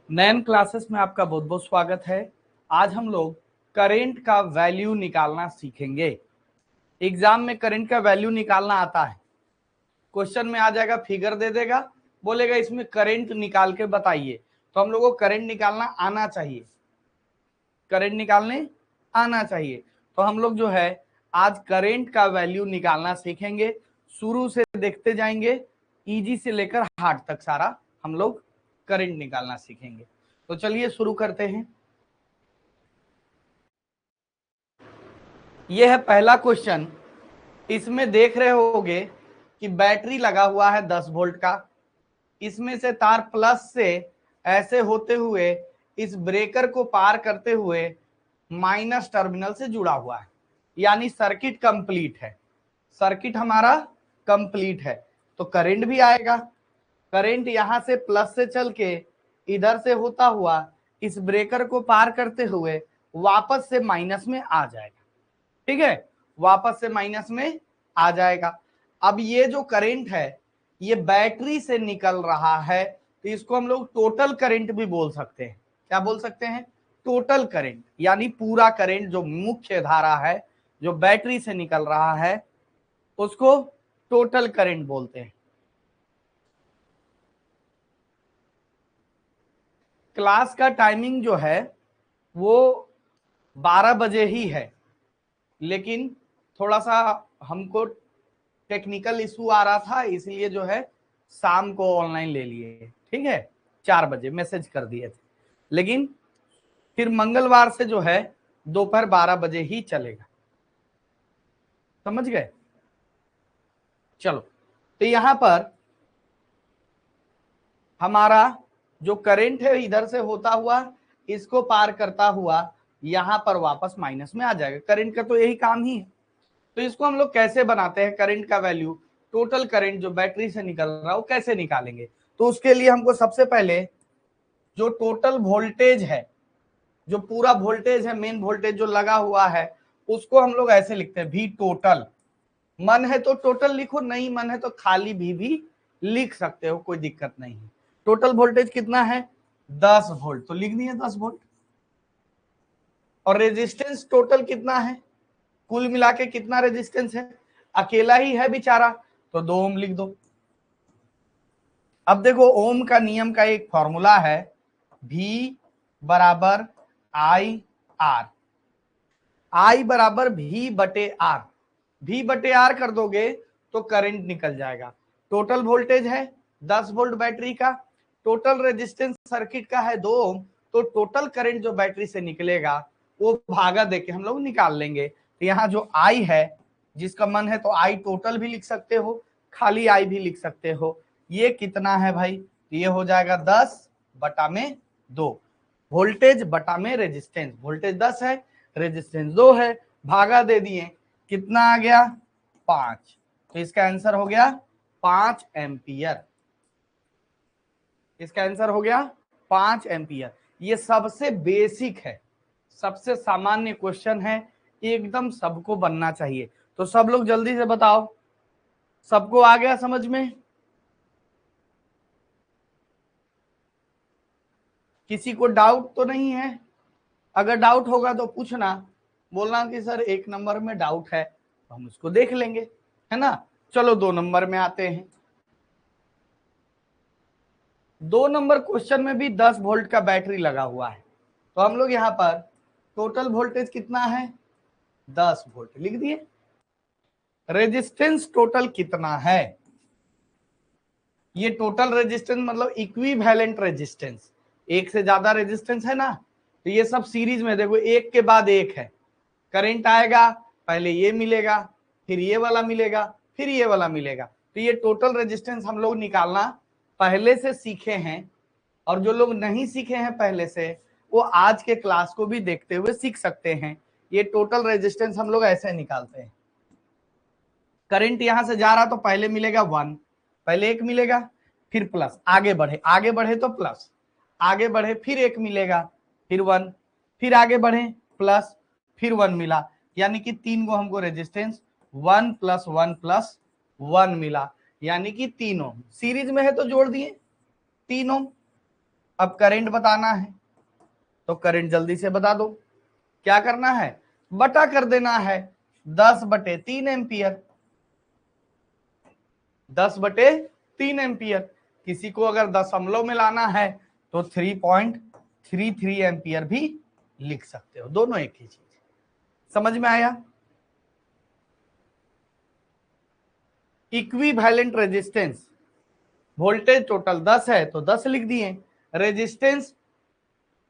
नैन classes में आपका बहुत बहुत स्वागत है। आज हम लोग करंट का वैल्यू निकालना सीखेंगे। एग्जाम में करंट का वैल्यू निकालना आता है। क्वेश्चन में आ जाएगा, फिगर दे देगा, बोलेगा इसमें करंट निकाल के बताइए। तो हम लोग को करंट निकालना आना चाहिए, करंट निकालने आना चाहिए। तो हम लोग जो है आज करंट का वैल्यू निकालना सीखेंगे। शुरू से देखते जाएंगे, इजी से लेकर हार्ड तक सारा हम लोग करंट निकालना सीखेंगे। तो चलिए शुरू करते हैं। यह है पहला क्वेश्चन। इसमें देख रहे होगे कि बैटरी लगा हुआ है 10 वोल्ट का। इसमें से तार प्लस से ऐसे होते हुए इस ब्रेकर को पार करते हुए माइनस टर्मिनल से जुड़ा हुआ है, यानी सर्किट कंप्लीट है। सर्किट हमारा कंप्लीट है तो करंट भी आएगा। करंट यहां से प्लस से चल के इधर से होता हुआ इस ब्रेकर को पार करते हुए वापस से माइनस में आ जाएगा। ठीक है, वापस से माइनस में आ जाएगा। अब ये जो करंट है ये बैटरी से निकल रहा है, तो इसको हम लोग टोटल करंट भी बोल सकते हैं। क्या बोल सकते हैं? टोटल करंट, यानी पूरा करंट जो मुख्य धारा है जो बैटरी से निकल रहा है उसको टोटल करंट बोलते हैं। क्लास का टाइमिंग जो है वो 12 बजे ही है, लेकिन थोड़ा सा हमको टेक्निकल इशू आ रहा था, इसलिए जो है शाम को ऑनलाइन ले लिए। ठीक है, 4 बजे मैसेज कर दिए थे, लेकिन फिर मंगलवार से जो है दोपहर 12 बजे ही चलेगा। समझ गए? चलो, तो यहां पर हमारा जो करंट है इधर से होता हुआ इसको पार करता हुआ यहां पर वापस माइनस में आ जाएगा। करंट का तो यही काम ही है। तो इसको हम लोग कैसे बनाते हैं? करंट का वैल्यू, टोटल करंट जो बैटरी से निकल रहा है वो कैसे निकालेंगे? तो उसके लिए हमको सबसे पहले जो टोटल वोल्टेज है, जो पूरा वोल्टेज है, मेन वोल्टेज जो लगा हुआ है, उसको हम लोग ऐसे लिखते हैं, वी टोटल। मन है तो टोटल लिखो, नहीं मन है तो खाली भी लिख सकते हो, कोई दिक्कत नहीं है। टोटल वोल्टेज कितना है? 10 वोल्ट, तो लिख दिए 10 वोल्ट। और रेजिस्टेंस टोटल कितना है? कुल मिला के कितना रेजिस्टेंस है? अकेला ही है बेचारा, तो 2 ओम लिख दो। अब देखो, ओम का नियम का एक फॉर्मूला है, V बराबर आई आर। आई बराबर V बटे आर। V बटे आर कर दोगे तो करंट निकल जाएगा। टोटल वोल्टेज है 10 वोल्ट बैटरी का, टोटल रेजिस्टेंस सर्किट का है 2 ओम, तो टोटल करंट जो बैटरी से निकलेगा वो भागा देके हम लोग निकाल लेंगे। तो यहाँ जो आई है, जिसका मन है तो आई टोटल भी लिख सकते हो, खाली आई भी लिख सकते हो। ये कितना है भाई? ये हो जाएगा 10 बटा में 2, वोल्टेज बटा में रेजिस्टेंस। वोल्टेज 10 है, रेजिस्टेंस 2 है, भागा दे दिए, कितना आ गया? 5। तो इसका आंसर हो गया 5 एम्पियर। इसका आंसर हो गया 5 एम्पियर। ये सबसे बेसिक है, सबसे सामान्य क्वेश्चन है, एकदम सबको बनना चाहिए। तो सब लोग जल्दी से बताओ, सबको आ गया समझ में? किसी को डाउट तो नहीं है? अगर डाउट होगा तो पूछना, बोलना कि सर 1 नंबर में डाउट है, तो हम उसको देख लेंगे, है ना। चलो 2 नंबर में आते हैं। 2 नंबर क्वेश्चन में भी 10 वोल्ट का बैटरी लगा हुआ है, तो हम लोग यहाँ पर टोटल वोल्टेज कितना है? 10 वोल्ट लिख दिए। रेजिस्टेंस टोटल कितना है? ये टोटल रेजिस्टेंस मतलब इक्विवेलेंट रेजिस्टेंस, एक से ज्यादा रेजिस्टेंस है ना, तो ये सब सीरीज में देखो एक के बाद एक है। करंट आएगा, पहले ये मिलेगा, फिर ये वाला मिलेगा, फिर ये वाला मिलेगा। तो ये टोटल रेजिस्टेंस हम लोग निकालना पहले से सीखे हैं, और जो लोग नहीं सीखे हैं पहले से वो आज के क्लास को भी देखते हुए सीख सकते हैं। ये टोटल रेजिस्टेंस हम लोग ऐसे निकालते हैं। करंट यहां से जा रहा तो पहले मिलेगा 1, पहले 1 मिलेगा, फिर प्लस, आगे बढ़े, आगे बढ़े तो प्लस, आगे बढ़े फिर 1 मिलेगा, फिर 1, फिर आगे बढ़े प्लस, फिर 1 मिला, यानी कि 3 को हमको रेजिस्टेंस 1 प्लस 1 प्लस 1 मिला, यानी कि 3 ओम। सीरीज में है तो जोड़ दिए 3 ओम। अब करंट बताना है तो करंट जल्दी से बता दो। क्या करना है, बटा कर देना है 10/3 एम्पियर। 10/3 एम्पियर। किसी को अगर दशमलव में लाना है तो 3.33 एम्पियर भी लिख सकते हो, दोनों एक ही चीज। समझ में आया? इक्विवेलेंट रेजिस्टेंस, वोल्टेज टोटल 10 है तो 10 लिख दिए, रेजिस्टेंस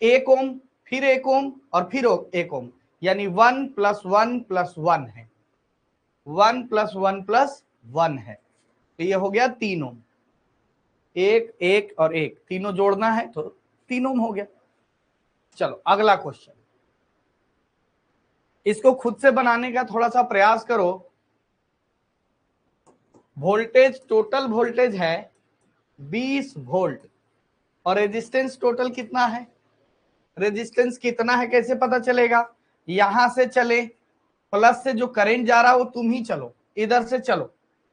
1 ओम, फिर 1 ओम और फिर 1 ओम, यानी 1 + 1 + 1 है, 1 + 1 + 1 है, तो ये हो गया 3 ओम। 1 1 और 1 तीनों जोड़ना है तो 3 ओम हो गया। चलो अगला क्वेश्चन, इसको खुद से बनाने का थोड़ा सा प्रयास करो। वोल्टेज, टोटल वोल्टेज है 20 वोल्ट और रेजिस्टेंस टोटल कितना है, रेजिस्टेंस कितना है कैसे पता चलेगा, यहां से चले, प्लस से जो करंट जा रहा है वो तुम ही चलो, इधर से चलो,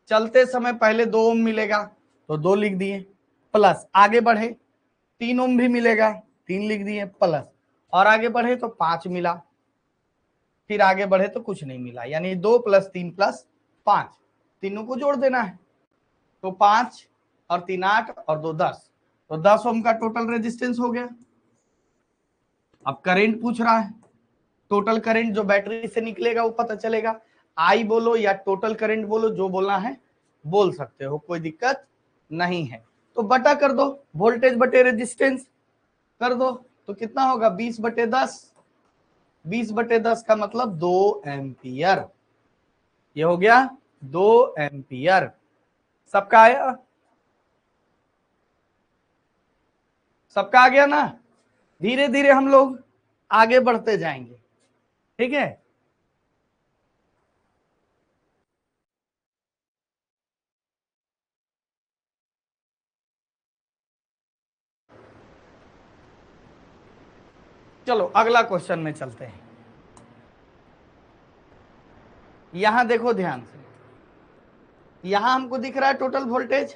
चलते समय पहले 2 ओम मिलेगा तो 2 लिख दिए, प्लस आगे बढ़े 3 ओम भी मिलेगा, 3 लिख दिए, प्लस और आगे बढ़े तो 5 मिला, फिर आगे बढ़े तो कुछ नहीं मिला, यानी 2 + 3 + 5, तीनों को जोड़ देना है तो 5 और 3 8 और 2 10, तो 10 ओम का टोटल रेजिस्टेंस हो गया। अब करंट पूछ रहा है, टोटल करंट जो बैटरी से निकलेगा वो पता चलेगा, आई बोलो या टोटल करंट बोलो, जो बोलना है बोल सकते हो, कोई दिक्कत नहीं है। तो बटा कर दो, वोल्टेज बटे रेजिस्टेंस कर दो, तो कितना होगा 20/10, 20/10 का मतलब 2 एम्पियर, ये हो गया 2 एम्पियर। सबका आया, सबका आ गया ना? धीरे धीरे हम लोग आगे बढ़ते जाएंगे, ठीक है। चलो अगला क्वेश्चन में चलते हैं। यहां देखो ध्यान से, यहां हमको दिख रहा है टोटल वोल्टेज,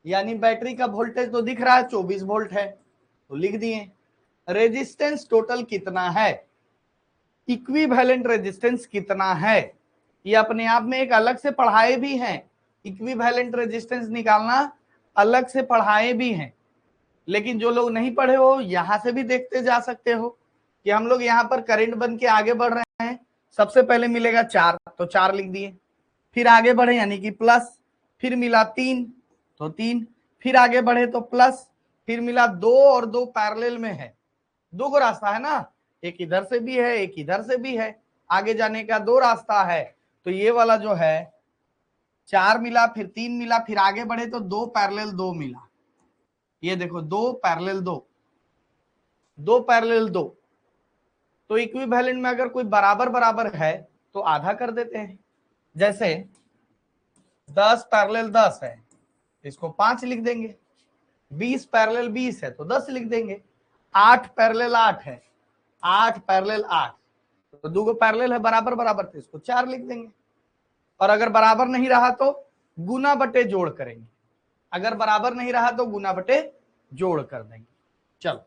यानी बैटरी का वोल्टेज तो दिख रहा है 24 वोल्ट है, तो लिख दिए। रेजिस्टेंस टोटल कितना है, इक्विवेलेंट रेजिस्टेंस कितना है, ये अपने आप में एक अलग से पढ़ाए भी हैं, इक्विवेलेंट रेजिस्टेंस निकालना अलग से पढ़ाए भी हैं, लेकिन जो लोग नहीं पढ़े हो यहां से भी देखते जा सकते हो कि हम लोग यहाँ पर करंट बन के आगे बढ़ रहे हैं। सबसे पहले मिलेगा 4 तो 4 लिख दिए, फिर आगे बढ़े यानी कि प्लस, फिर मिला 3 तो 3, फिर आगे बढ़े तो प्लस, फिर मिला 2 और 2 पैरेलल में है, 2 को रास्ता है ना, एक इधर से भी है एक इधर से भी है, आगे जाने का 2 रास्ता है, तो ये वाला जो है 4 मिला, फिर 3 मिला, फिर आगे बढ़े तो 2 पैरेलल 2 मिला, ये देखो 2 पैरेलल 2, 2 पैरेलल 2, तो इक्विवेलेंट में अगर कोई बराबर बराबर है तो आधा कर देते हैं, जैसे 10 पैरेलल 10 है इसको 5 लिख देंगे, 20 पैरेलल 20 है तो 10 लिख देंगे, 8 पैरेलल 8 है, 8 पैरेलल 8, तो 2 पैरेलल है बराबर बराबर तो इसको 4 लिख देंगे, और अगर बराबर नहीं रहा तो गुना बटे जोड़ करेंगे, अगर बराबर नहीं रहा तो गुना बटे जोड़ कर देंगे। चलो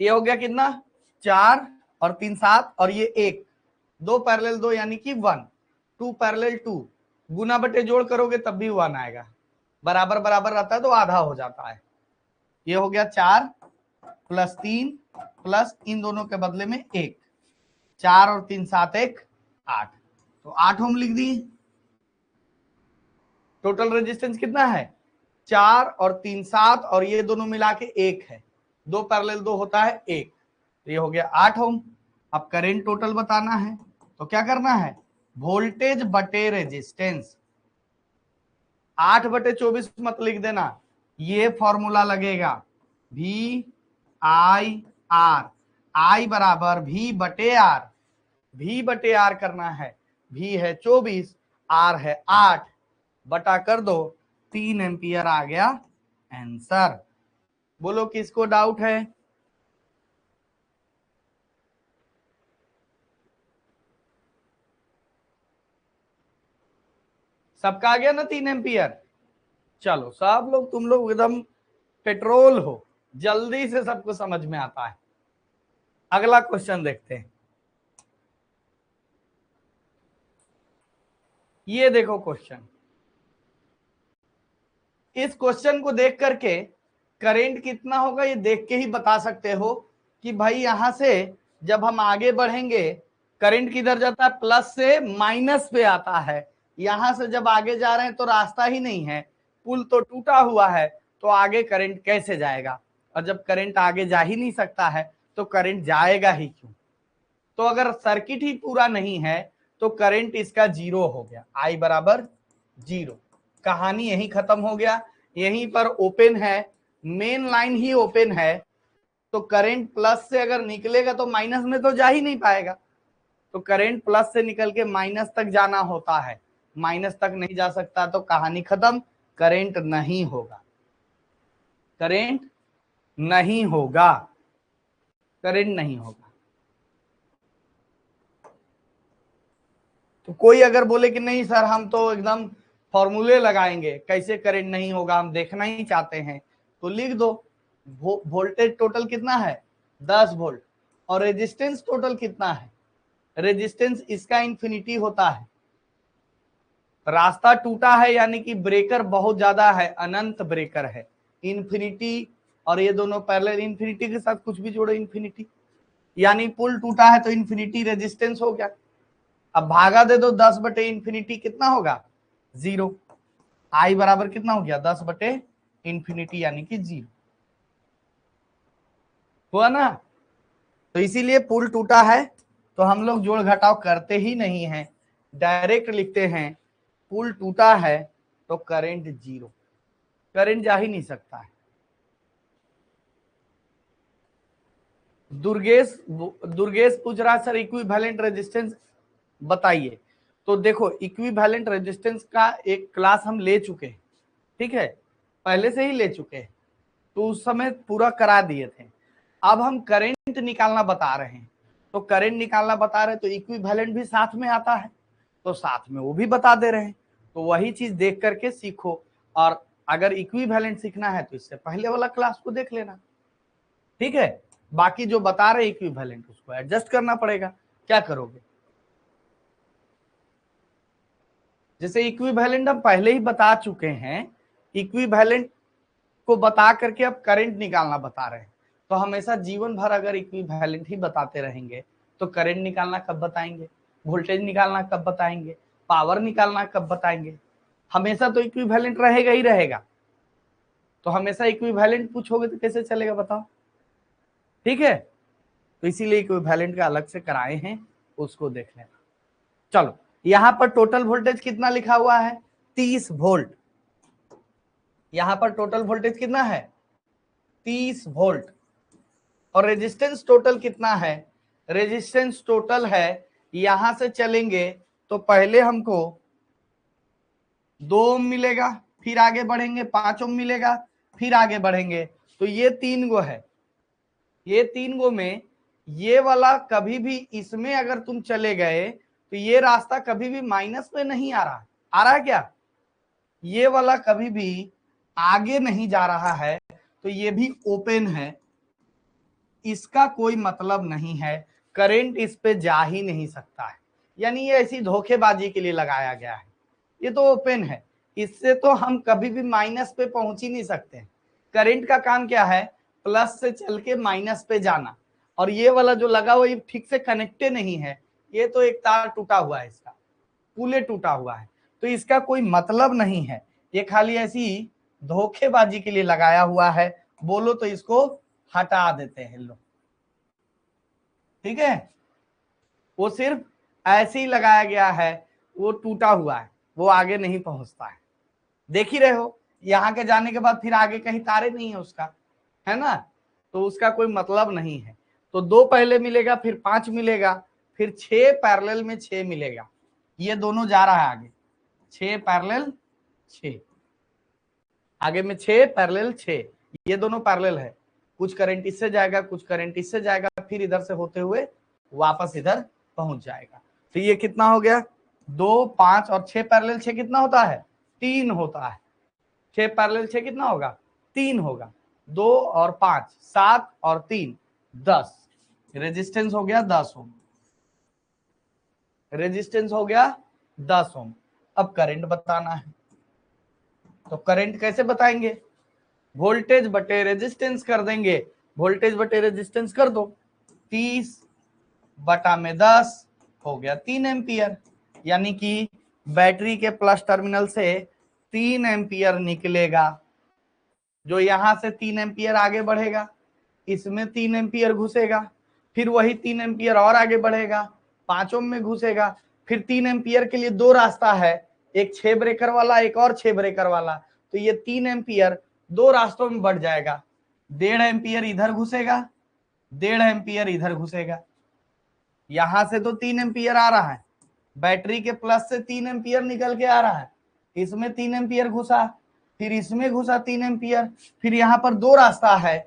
ये हो गया कितना, 4 और 3 7 और ये 1, 2 पैरेलल 2 यानी कि 1, 2 पैरेलल 2, गुना बटे जोड़ करोगे तब भी 1 आएगा, बराबर बराबर रहता है तो आधा हो जाता है। ये हो गया 4 + 3 प्लस इन दोनों के बदले में 1, 4 और 3 7 1 8, तो 8 ओम लिख दिए। टोटल रेजिस्टेंस कितना है, 4 और 3 7 और ये दोनों मिला के 1 है, 2 पैरेलल 2 होता है 1, तो ये हो गया 8 ओम। अब करंट टोटल बताना है तो क्या करना है, वोल्टेज बटे रेजिस्टेंस, 8/24 मत लिख देना, ये फॉर्मूला लगेगा VIR, I बराबर V/R, V/R करना है, V है 24, R है 8, बटा कर दो 3 एम्पियर आ गया आंसर। बोलो किसको डाउट है, सबका आ गया ना 3 एम्पियर। चलो सब लोग, तुम लोग एकदम पेट्रोल हो, जल्दी से सबको समझ में आता है। अगला क्वेश्चन देखते हैं। ये देखो क्वेश्चन, इस क्वेश्चन को देख करके करंट कितना होगा ये देख के ही बता सकते हो कि भाई यहां से जब हम आगे बढ़ेंगे करंट किधर जाता है, प्लस से माइनस पे आता है। यहां से जब आगे जा रहे हैं तो रास्ता ही नहीं है, पुल तो टूटा हुआ है, तो आगे करंट कैसे जाएगा? और जब करंट आगे जा ही नहीं सकता है तो करंट जाएगा ही क्यों? तो अगर सर्किट ही पूरा नहीं है तो करंट इसका जीरो हो गया, आई बराबर जीरो। कहानी यही खत्म हो गया। यहीं पर ओपन है, मेन लाइन ही ओपन है, तो करंट प्लस से अगर निकलेगा तो माइनस में तो जा ही नहीं पाएगा। तो करंट प्लस से निकल के माइनस तक जाना होता है, माइनस तक नहीं जा सकता तो कहानी खत्म, करंट नहीं होगा, करंट नहीं होगा, करंट नहीं होगा। तो कोई अगर बोले कि नहीं सर हम तो एकदम फॉर्मूले लगाएंगे, कैसे करंट नहीं होगा हम देखना ही चाहते हैं, तो लिख दो वोल्टेज टोटल कितना है 10 वोल्ट, और रेजिस्टेंस टोटल कितना है, रेजिस्टेंस इसका इंफिनिटी होता है। रास्ता टूटा है यानी कि ब्रेकर बहुत ज्यादा है, अनंत ब्रेकर है, इंफिनिटी, और ये दोनों पैरेलल, इंफिनिटी के साथ कुछ भी जोड़ो इंफिनिटी, यानी पुल टूटा है तो इंफिनिटी रेजिस्टेंस हो गया। अब भागा दे दो 10 बटे इंफिनिटी, कितना होगा 0। आई बराबर कितना हो गया 10 बटे इंफिनिटी यानी कि 0 हुआ ना। तो इसीलिए पुल टूटा है तो हम लोग जोड़ घटाव करते ही नहीं है, डायरेक्ट लिखते हैं पुल टूटा है तो करंट 0, करंट जा ही नहीं सकता है। दुर्गेश पूछ रहा सर इक्विवेलेंट रेजिस्टेंस बताइए। तो देखो इक्विवेलेंट रेजिस्टेंस का एक क्लास हम ले चुके हैं, ठीक है, पहले से ही ले चुके हैं, तो उस समय पूरा करा दिए थे। अब हम करंट निकालना बता रहे हैं, तो करंट निकालना बता रहे हैं तो इक्विवेलेंट भी साथ में आता है, तो साथ में वो भी बता दे रहे हैं, तो वही चीज देख करके सीखो। और अगर इक्विवेलेंट सीखना है तो इससे पहले वाला क्लास को देख लेना, ठीक है। बाकी जो बता रहे इक्विवेलेंट उसको एडजस्ट करना पड़ेगा, क्या करोगे? जैसे इक्विवेलेंट हम पहले ही बता चुके हैं, इक्विवेलेंट को बता करके अब करंट निकालना बता रहे हैं, तो हमेशा जीवन भर अगर इक्विवेलेंट ही बताते रहेंगे तो करंट निकालना कब बताएंगे, वोल्टेज निकालना कब बताएंगे, पावर निकालना कब बताएंगे? हमेशा तो इक्विवेलेंट रहेगा ही रहेगा, तो हमेशा इक्विवेलेंट पूछोगे तो कैसे चलेगा बताओ, ठीक है। तो इसीलिए इक्विवेलेंट का अलग से कराए हैं, उसको देख लेना। चलो यहां पर टोटल वोल्टेज कितना लिखा हुआ है 30 वोल्ट, यहां पर टोटल वोल्टेज कितना है 30 वोल्ट, और रेजिस्टेंस टोटल कितना है, रेजिस्टेंस टोटल है, यहां से चलेंगे तो पहले हमको 2 ओम मिलेगा, फिर आगे बढ़ेंगे 5 ओम मिलेगा, फिर आगे बढ़ेंगे, तो ये 3 गो है, ये 3 गो में ये वाला कभी भी इसमें अगर तुम चले गए तो ये रास्ता कभी भी माइनस में नहीं आ रहा, आ रहा है क्या? ये वाला कभी भी आगे नहीं जा रहा है, तो ये भी ओपन है, इसका कोई मतलब नहीं है, करंट इस पे जा ही नहीं सकता है, यानी ये ऐसी धोखेबाजी के लिए लगाया गया है। ये तो ओपन है, इससे तो हम कभी भी माइनस पे पहुंच ही नहीं सकते। करंट का काम क्या है, प्लस से चल के माइनस पे जाना, और ये वाला जो लगा हुआ ये ठीक से कनेक्टेड नहीं है, ये तो एक तार टूटा हुआ है, इसका पुले टूटा हुआ है, तो इसका कोई मतलब नहीं है, ये खाली ऐसी धोखेबाजी के लिए लगाया हुआ है, बोलो तो इसको हटा देते हैं लोग, ठीक है। वो सिर्फ ऐसे ही लगाया गया है, वो टूटा हुआ है, वो आगे नहीं पहुंचता है, देख ही रहे हो, यहाँ के जाने के बाद फिर आगे कहीं तारे नहीं है उसका, है ना, तो उसका कोई मतलब नहीं है। तो 2 पहले मिलेगा, फिर 5 मिलेगा, फिर 6 पैरेलल में 6 मिलेगा, ये दोनों जा रहा है आगे, 6 पैरेलल 6, आगे में 6 पैरेलल 6, ये दोनों पैरेलल है, कुछ करंट इससे जाएगा, कुछ करंट इससे जाएगा, फिर इधर से होते हुए वापस इधर पहुंच जाएगा। तो ये कितना हो गया 2 5 और 6 पैरेलल 6 कितना होता है 3 होता है, 6 पैरेलल 6 कितना होगा 3 होगा, 2 और 5 7 और 3 10, रेजिस्टेंस हो गया 10 ओम, रेजिस्टेंस हो गया 10 ओम। अब करंट बताना है, तो करंट कैसे बताएंगे, वोल्टेज बटे रेजिस्टेंस कर देंगे, वोल्टेज बटे रेजिस्टेंस कर दो, 30 बटा में 10 हो गया 3 एम्पियर, यानी कि बैटरी के प्लस टर्मिनल से 3 एम्पियर निकलेगा, जो यहां से 3 एम्पियर आगे बढ़ेगा, इसमें 3 एम्पियर घुसेगा, फिर वही 3 एम्पियर और आगे बढ़ेगा, 5 ओम में घुसेगा, फिर 3 एम्पियर के लिए दो रास्ता है, एक 6 ब्रेकर वाला, एक और 6 ब्रेकर वाला, तो ये 3 एम्पियर दो रास्तों में बढ़ जाएगा, 1.5 एम्पियर इधर घुसेगा, 1.5 एम्पियर इधर घुसेगा, यहां से तो 3 एम्पियर आ रहा है, बैटरी के प्लस से 3 एम्पियर निकल के आ रहा है, इसमें 3 एम्पियर घुसा, फिर इसमें घुसा 3 एम्पियर, फिर यहाँ पर दो रास्ता है,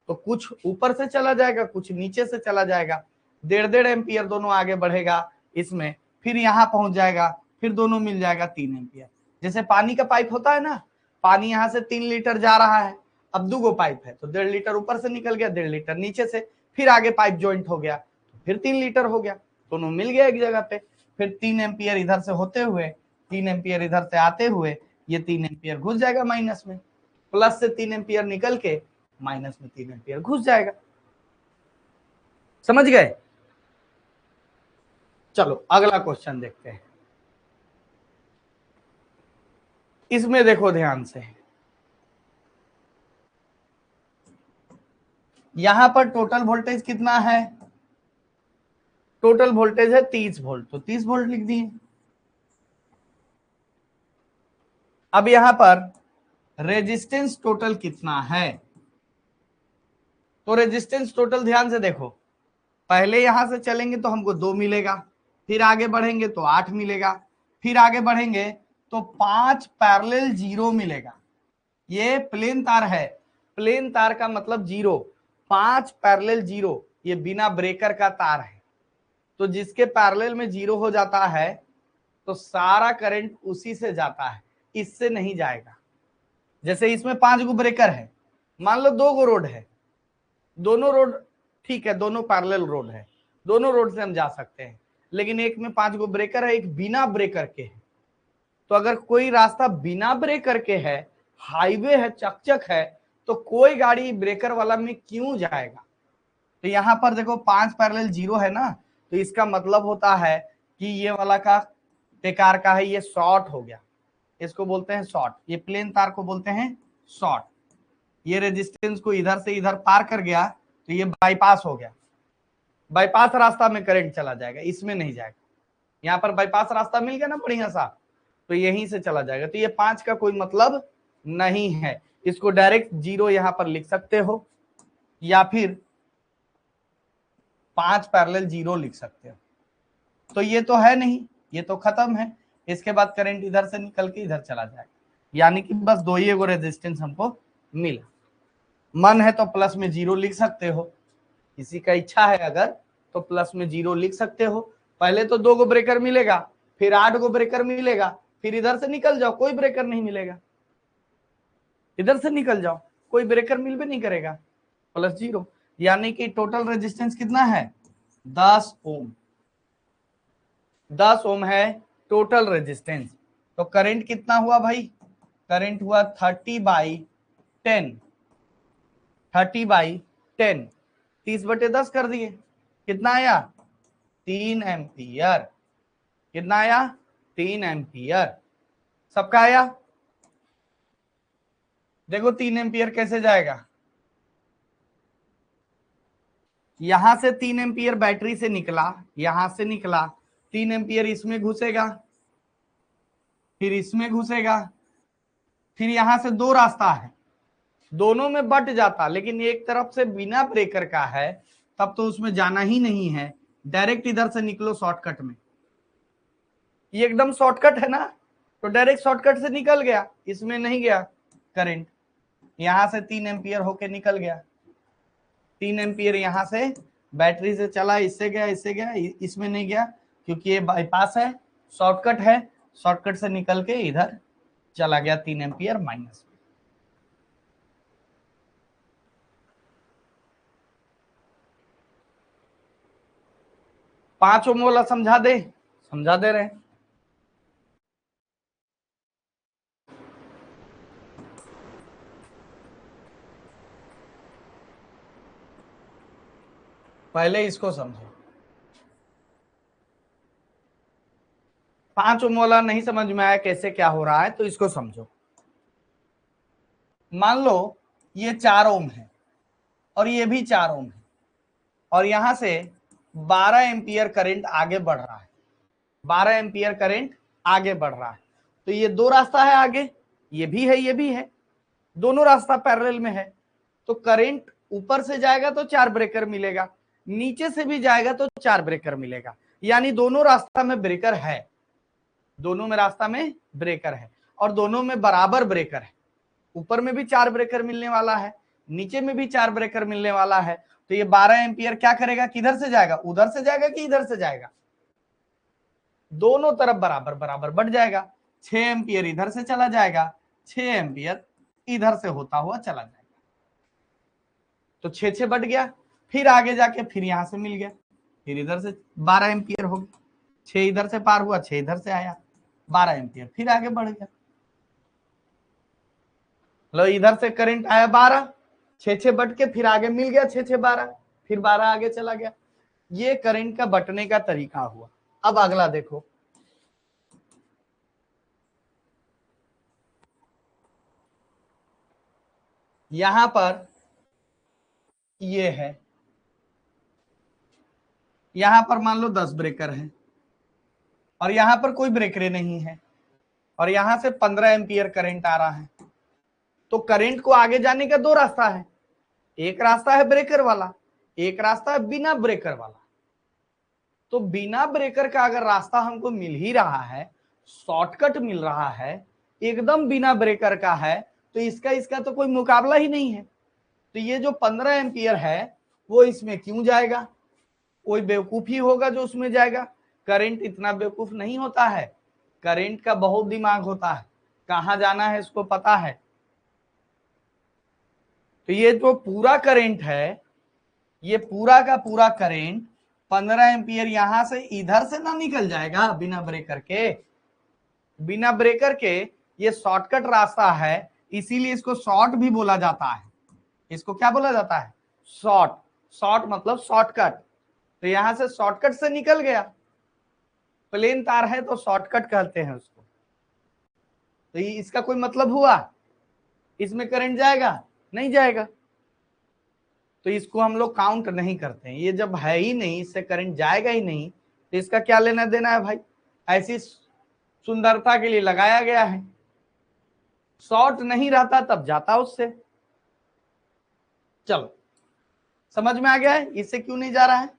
तो कुछ ऊपर से चला जाएगा, कुछ नीचे से चला जाएगा, 1.5 एम्पियर दोनों आगे बढ़ेगा इसमें, फिर यहाँ पहुंच जाएगा, फिर दोनों मिल जाएगा 3 एम्पियर। जैसे पानी का पाइप होता है ना, पानी यहाँ से 3 लीटर जा रहा है, अब 2 पाइप है, तो 1.5 लीटर ऊपर से निकल गया, 1.5 लीटर नीचे से, फिर आगे पाइप ज्वाइंट हो गया, फिर 3 लीटर हो गया, दोनों मिल गया एक जगह पे, फिर 3 एम्पियर इधर से होते हुए, 3 एम्पियर इधर से आते हुए, ये 3 एम्पियर घुस जाएगा माइनस में, प्लस से 3 एम्पियर निकल के माइनस में 3 एम्पियर घुस जाएगा। समझ गए? चलो अगला क्वेश्चन देखते हैं, इसमें देखो ध्यान से, यहां पर टोटल वोल्टेज कितना है, टोटल वोल्टेज है 30 वोल्ट, तो 30 वोल्ट लिख दिए। अब यहां पर रेजिस्टेंस टोटल कितना है, तो रेजिस्टेंस टोटल ध्यान से देखो, पहले यहां से चलेंगे तो हमको 2 मिलेगा, फिर आगे बढ़ेंगे तो 8 मिलेगा, फिर आगे बढ़ेंगे तो 5 पैरेलल जीरो मिलेगा, ये प्लेन तार है, प्लेन तार का मतलब जीरो, 5 पैरेलल जीरो, ये बिना ब्रेकर का तार है, तो जिसके पैरेलल में जीरो हो जाता है तो सारा करंट उसी से जाता है, इससे नहीं जाएगा। जैसे इसमें 5 गो ब्रेकर है, मान लो 2 गो रोड है, दोनों रोड ठीक है, दोनों पैरेलल रोड है, दोनों रोड से हम जा सकते हैं, लेकिन एक में 5 गो ब्रेकर है, एक बिना ब्रेकर के है, तो अगर कोई रास्ता बिना ब्रेकर के है, हाईवे है, चकचक है, तो कोई गाड़ी ब्रेकर वाला में क्यों जाएगा, तो यहां पर देखो 5 पैरेलल जीरो है ना, तो इसका मतलब होता है कि ये वाला का बेकार का है, ये शॉर्ट हो गया, इसको बोलते हैं शॉर्ट, ये प्लेन तार को बोलते हैं शॉर्ट, ये रेजिस्टेंस को इधर से इधर पार कर गया तो ये बाईपास हो गया, बाईपास रास्ता में करंट चला जाएगा, इसमें नहीं जाएगा, यहाँ पर बाईपास रास्ता मिल गया ना बढ़िया सा, तो यहीं से चला जाएगा, तो ये 5 का कोई मतलब नहीं है, इसको डायरेक्ट जीरो यहां पर लिख सकते हो, या फिर 5 पैरेलल जीरो लिख सकते हो, तो ये तो है नहीं, ये तो खत्म है, इसके बाद करंट इधर से निकल के इधर चला जाएगा, यानी कि बस 2 ही एगो रेजिस्टेंस हमको मिला, मन है तो प्लस में जीरो लिख सकते हो, किसी का इच्छा है अगर तो प्लस में जीरो लिख सकते हो, पहले तो 2 गो ब्रेकर मिलेगा, फिर 8 गो ब्रेकर मिलेगा, फिर इधर से निकल जाओ कोई ब्रेकर नहीं मिलेगा, इधर से निकल जाओ कोई ब्रेकर मिल भी नहीं करेगा, प्लस जीरो, यानी कि टोटल रेजिस्टेंस कितना है 10 ओम, 10 ओम है टोटल रेजिस्टेंस, तो करंट कितना हुआ भाई, करंट हुआ 30/10, 30/10, 30/10 कर दिए, कितना आया 3 एम्पियर, कितना आया 3 एम्पियर, सबका आया, देखो 3 एम्पियर कैसे जाएगा, यहां से 3 एम्पियर बैटरी से निकला, यहां से निकला 3 एम्पियर इसमें घुसेगा, फिर इसमें घुसेगा, फिर यहां से दो रास्ता है, दोनों में बट जाता, लेकिन एक तरफ से बिना ब्रेकर का है, तब तो उसमें जाना ही नहीं है, डायरेक्ट इधर से निकलो शॉर्टकट में, ये एकदम शॉर्टकट है ना, तो डायरेक्ट शॉर्टकट से निकल गया, इसमें नहीं गया करंट, यहां से 3 एम्पियर होके निकल गया, 3 एम्पियर यहां से बैटरी से चला, इससे गया, इससे गया, इसमें नहीं गया, क्योंकि ये बाईपास है, शॉर्टकट है, शॉर्टकट से निकल के इधर चला गया 3 एम्पियर माइनस में। 5 ओम वाला समझा दे रहे हैं। पहले इसको समझो। 5 ओम वाला नहीं समझ में आया कैसे क्या हो रहा है, तो इसको समझो। मान लो ये 4 ओम है और ये भी 4 ओम है और यहां से 12 एम्पियर करंट आगे बढ़ रहा है। 12 एम्पियर करंट आगे बढ़ रहा है। तो ये दो रास्ता है आगे, ये भी है ये भी है, दोनों रास्ता पैरेलल में है। तो करंट ऊपर से जाएगा तो 4 ब्रेकर मिलेगा, नीचे से भी जाएगा तो 4 ब्रेकर मिलेगा। यानी दोनों रास्ता में ब्रेकर है, दोनों में रास्ता में ब्रेकर है और दोनों में बराबर ब्रेकर है। ऊपर में भी 4 ब्रेकर मिलने वाला है, नीचे में भी 4 ब्रेकर मिलने वाला है। तो ये 12 एम्पियर क्या करेगा, किधर से जाएगा, उधर से जाएगा कि इधर से जाएगा, दोनों तरफ बराबर बराबर बढ़ जाएगा। 6 एम्पियर इधर से चला जाएगा, 6 एम्पियर इधर से होता हुआ चला जाएगा। तो 6 बढ़ गया, फिर आगे जाके फिर यहां से मिल गया, फिर इधर से 12 एम्पियर हो गया। 6 इधर से पार हुआ, 6 इधर से आया, 12 एम्पियर फिर आगे बढ़ गया। लो इधर से करंट आया 12, 6 बट के फिर आगे मिल गया, 6 12, फिर 12 आगे चला गया। ये करंट का बटने का तरीका हुआ। अब अगला देखो, यहां पर ये है, यहां पर मान लो 10 ब्रेकर है और यहां पर कोई ब्रेकरे नहीं है और यहां से 15 एम्पियर करंट आ रहा है। तो करंट को आगे जाने का दो रास्ता है, एक रास्ता है ब्रेकर वाला, एक रास्ता है बिना ब्रेकर वाला। तो बिना ब्रेकर का अगर रास्ता हमको मिल ही रहा है, शॉर्टकट मिल रहा है, एकदम बिना ब्रेकर का है, तो इसका तो कोई मुकाबला ही नहीं है। तो ये जो 15 एम्पियर है वो इसमें क्यों जाएगा, कोई बेवकूफी होगा जो उसमें जाएगा। करंट इतना बेवकूफ नहीं होता है, करंट का बहुत दिमाग होता है, कहां जाना है इसको पता है। तो ये जो पूरा करंट है, ये पूरा का पूरा करंट 15 एम्पियर यहां से इधर से ना निकल जाएगा बिना ब्रेकर के, बिना ब्रेकर के। ये शॉर्टकट रास्ता है, इसीलिए इसको शॉर्ट भी बोला जाता है। इसको क्या बोला जाता है, शॉर्ट। शॉर्ट मतलब शॉर्टकट। तो यहां से शॉर्टकट से निकल गया, प्लेन तार है तो शॉर्टकट कहते हैं उसको। तो इसका कोई मतलब हुआ, इसमें करंट जाएगा नहीं जाएगा, तो इसको हम लोग काउंट नहीं करते हैं। ये जब है ही नहीं, इससे करंट जाएगा ही नहीं, तो इसका क्या लेना देना है भाई, ऐसी सुंदरता के लिए लगाया गया है। शॉर्ट नहीं रहता तब जाता उससे। चलो समझ में आ गया है इससे क्यों नहीं जा रहा है।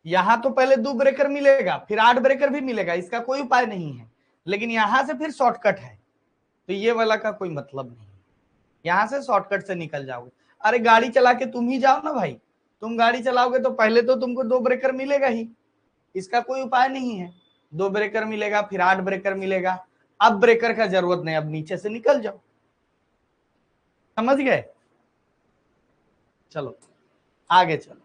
यहां तो पहले 2 ब्रेकर मिलेगा, फिर 8 ब्रेकर भी मिलेगा, इसका कोई उपाय नहीं है, लेकिन यहां से फिर शॉर्टकट है, तो ये वाला का कोई मतलब नहीं। यहां से शॉर्टकट से निकल जाओगे। अरे गाड़ी चला के तुम ही जाओ ना भाई, तुम गाड़ी चलाओगे तो पहले तो तुमको 2 ब्रेकर मिलेगा ही, इसका कोई उपाय नहीं है। 2 ब्रेकर मिलेगा, फिर 8 ब्रेकर मिलेगा, अब ब्रेकर का जरूरत नहीं, अब नीचे से निकल जाओ। समझ गए, चलो आगे चलो।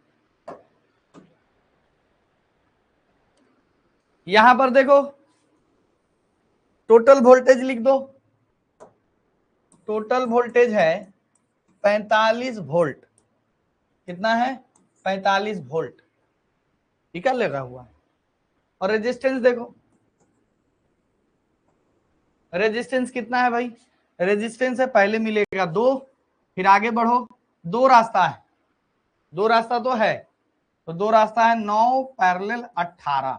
यहां पर देखो टोटल वोल्टेज लिख दो, टोटल वोल्टेज है 45 वोल्ट। कितना है, 45 वोल्ट, ठीक है लगा हुआ है। और रेजिस्टेंस देखो, रेजिस्टेंस कितना है भाई, रेजिस्टेंस है पहले मिलेगा 2, फिर आगे बढ़ो, 2 रास्ता है, 2 रास्ता तो है, तो 2 रास्ता है 9 पैरेलल 18,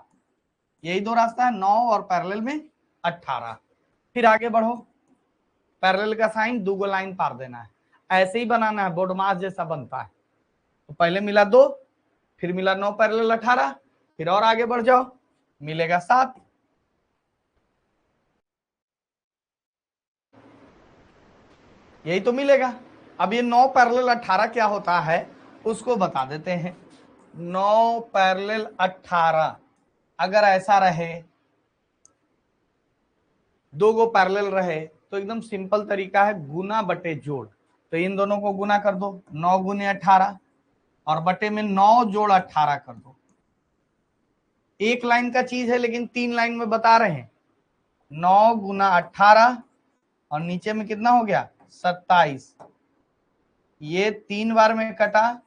यही 2 रास्ता है 9 और पैरेलल में 18। फिर आगे बढ़ो, पैरेलल का साइन 2 लाइन पार देना है, ऐसे ही बनाना है, बोर्ड मास जैसा बनता है। तो पहले मिला 2, फिर मिला 9 पैरेलल 18, फिर और आगे बढ़ जाओ मिलेगा 7, यही तो मिलेगा। अब ये 9 पैरेलल 18 क्या होता है उसको बता देते हैं। 9 पैरेलल 18 अगर ऐसा रहे, 2 गो पैरेलल रहे तो एकदम सिंपल तरीका है, गुना बटे जोड़। तो इन दोनों को गुना कर दो, 9 गुने 18 और बटे में 9 जोड़ 18 कर दो। एक लाइन का चीज है लेकिन 3 लाइन में बता रहे हैं। 9 गुना 18 और नीचे में कितना हो गया 27। ये 3 बार में कटा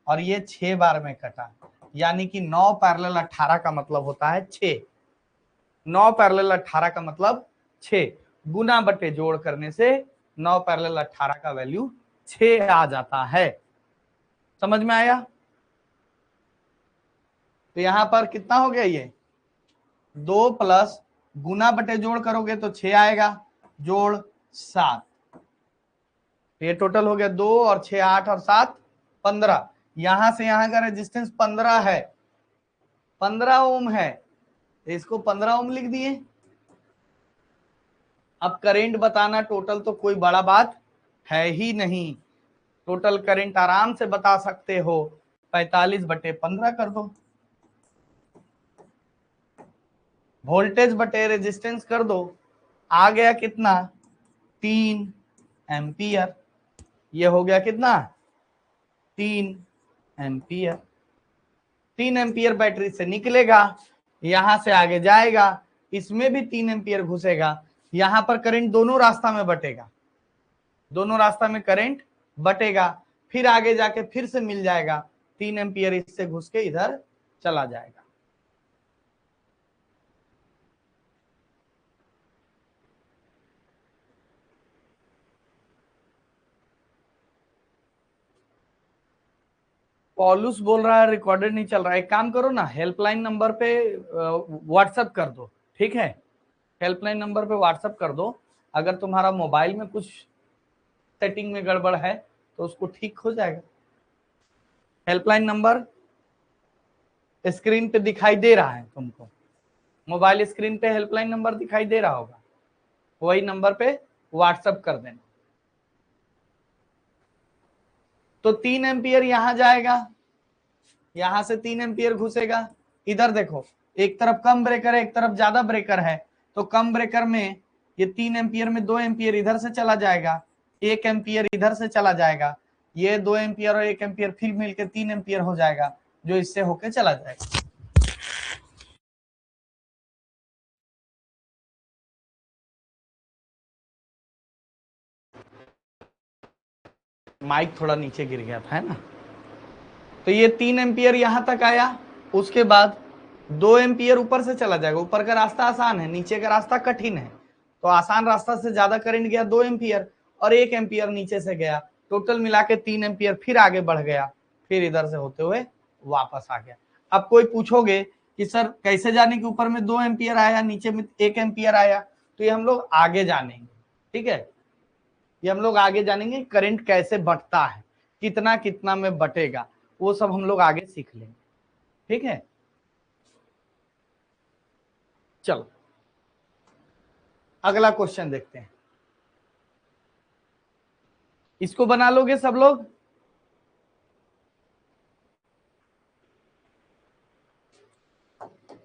और ये 6 बार में कटा, यानी कि 9 पैरेलल 18 का मतलब होता है 6। 9 पैरेलल 18 का मतलब 6, गुना बटे जोड़ करने से 9 पैरेलल 18 का वैल्यू 6 आ जाता है। समझ में आया? तो यहां पर कितना हो गया, ये 2 प्लस गुना बटे जोड़ करोगे तो 6 आएगा, जोड़ 7। तो ये टोटल हो गया 2 और 6 8 और 7 15। यहां से यहां का रेजिस्टेंस 15 है, 15 ओम है, इसको 15 ओम लिख दिए। अब करंट बताना टोटल तो कोई बड़ा बात है ही नहीं, टोटल करंट आराम से बता सकते हो, 45 बटे 15 कर दो। वोल्टेज बटे रेजिस्टेंस कर दो, आ गया कितना 3 एम्पियर। ये हो गया कितना 3 एम्पियर। 3 एम्पियर बैटरी से निकलेगा, यहां से आगे जाएगा, इसमें भी 3 एम्पियर घुसेगा, यहां पर करंट दोनों रास्ता में बटेगा, दोनों रास्ता में करंट बटेगा, फिर आगे जाके फिर से मिल जाएगा, 3 एम्पियर इससे घुस के इधर चला जाएगा। पॉलुस बोल रहा है रिकॉर्डेड नहीं चल रहा है। एक काम करो ना, हेल्पलाइन नंबर पे व्हाट्सएप कर दो, ठीक है? हेल्पलाइन नंबर पे व्हाट्सएप कर दो, अगर तुम्हारा मोबाइल में कुछ सेटिंग में गड़बड़ है तो उसको ठीक हो जाएगा। हेल्पलाइन नंबर स्क्रीन पे दिखाई दे रहा है तुमको, मोबाइल स्क्रीन पे हेल्पलाइन नंबर दिखाई दे रहा होगा, वही नंबर पे व्हाट्सएप कर देना। तो 3 एम्पियर यहां जाएगा, यहां से 3 एम्पियर घुसेगा, इधर देखो एक तरफ कम ब्रेकर है एक तरफ ज्यादा ब्रेकर है, तो कम ब्रेकर में ये 3 एम्पियर में 2 एम्पियर इधर से चला जाएगा, 1 एम्पियर इधर से चला जाएगा, ये 2 एम्पियर और 1 एम्पियर फिर मिलकर 3 एम्पियर हो जाएगा, जो इससे होके चला जाएगा। माइक थोड़ा नीचे गिर गया था, है ना? तो ये 3 एम्पियर यहां तक आया, उसके बाद 2 एम्पियर ऊपर से चला जाएगा, ऊपर का रास्ता आसान है, नीचे का रास्ता कठिन है, तो आसान रास्ता से ज्यादा करंट गया 2 एम्पियर और 1 एम्पियर नीचे से गया, टोटल मिला के 3 एम्पियर फिर आगे बढ़ गया, फिर इधर से होते हुए वापस आ गया। अब कोई पूछोगे कि सर कैसे जाने कि ऊपर में 2 एम्पियर आया नीचे में 1 एम्पियर आया, तो ये हम लोग आगे जानेंगे, ठीक है? ये हम लोग आगे जानेंगे करंट कैसे बढ़ता है, कितना कितना में बटेगा, वो सब हम लोग आगे सीख लेंगे, ठीक है? चलो अगला क्वेश्चन देखते हैं, इसको बना लोगे सब लोग?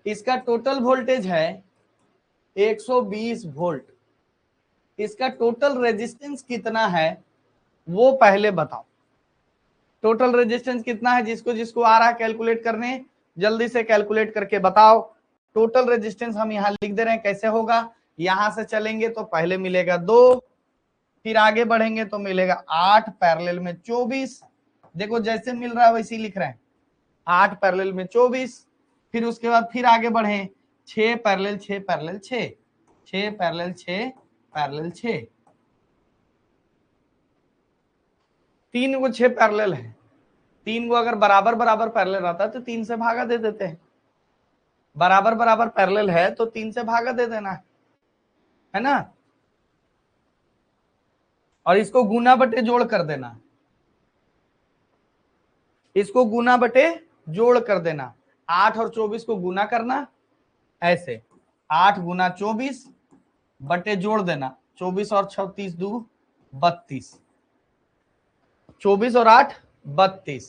इसका टोटल वोल्टेज है 120 वोल्ट, इसका टोटल रेजिस्टेंस कितना है वो पहले बताओ। टोटल रेजिस्टेंस कितना है, जिसको जिसको आ रहा है कैलकुलेट करने, जल्दी से कैलकुलेट करके बताओ। टोटल रेजिस्टेंस हम यहाँ लिख दे रहे हैं, कैसे होगा, यहां से चलेंगे तो पहले मिलेगा 2, फिर आगे बढ़ेंगे तो मिलेगा 8 पैरेलल में 24, देखो जैसे मिल रहा है वैसे ही लिख रहे हैं, 8 पैरेलल में 24, फिर उसके बाद फिर आगे बढ़े 6 पैरेलल 6 पैरेलल 6, 6 पैरेलल 6 पैरेलल 6, 3 को 6 पैरेलल है, 3 को अगर बराबर बराबर पैरेलल रहता है तो 3 से भागा दे देते हैं, बराबर बराबर पैरेलल है तो 3 से भागा दे देना है ना, और इसको गुना बटे जोड़ कर देना, इसको गुना बटे जोड़ कर देना, 8 और 24 को गुना करना, ऐसे 8 गुना 24 बटे जोड़ देना, 24 और 36 2 32, 24 और 8 32,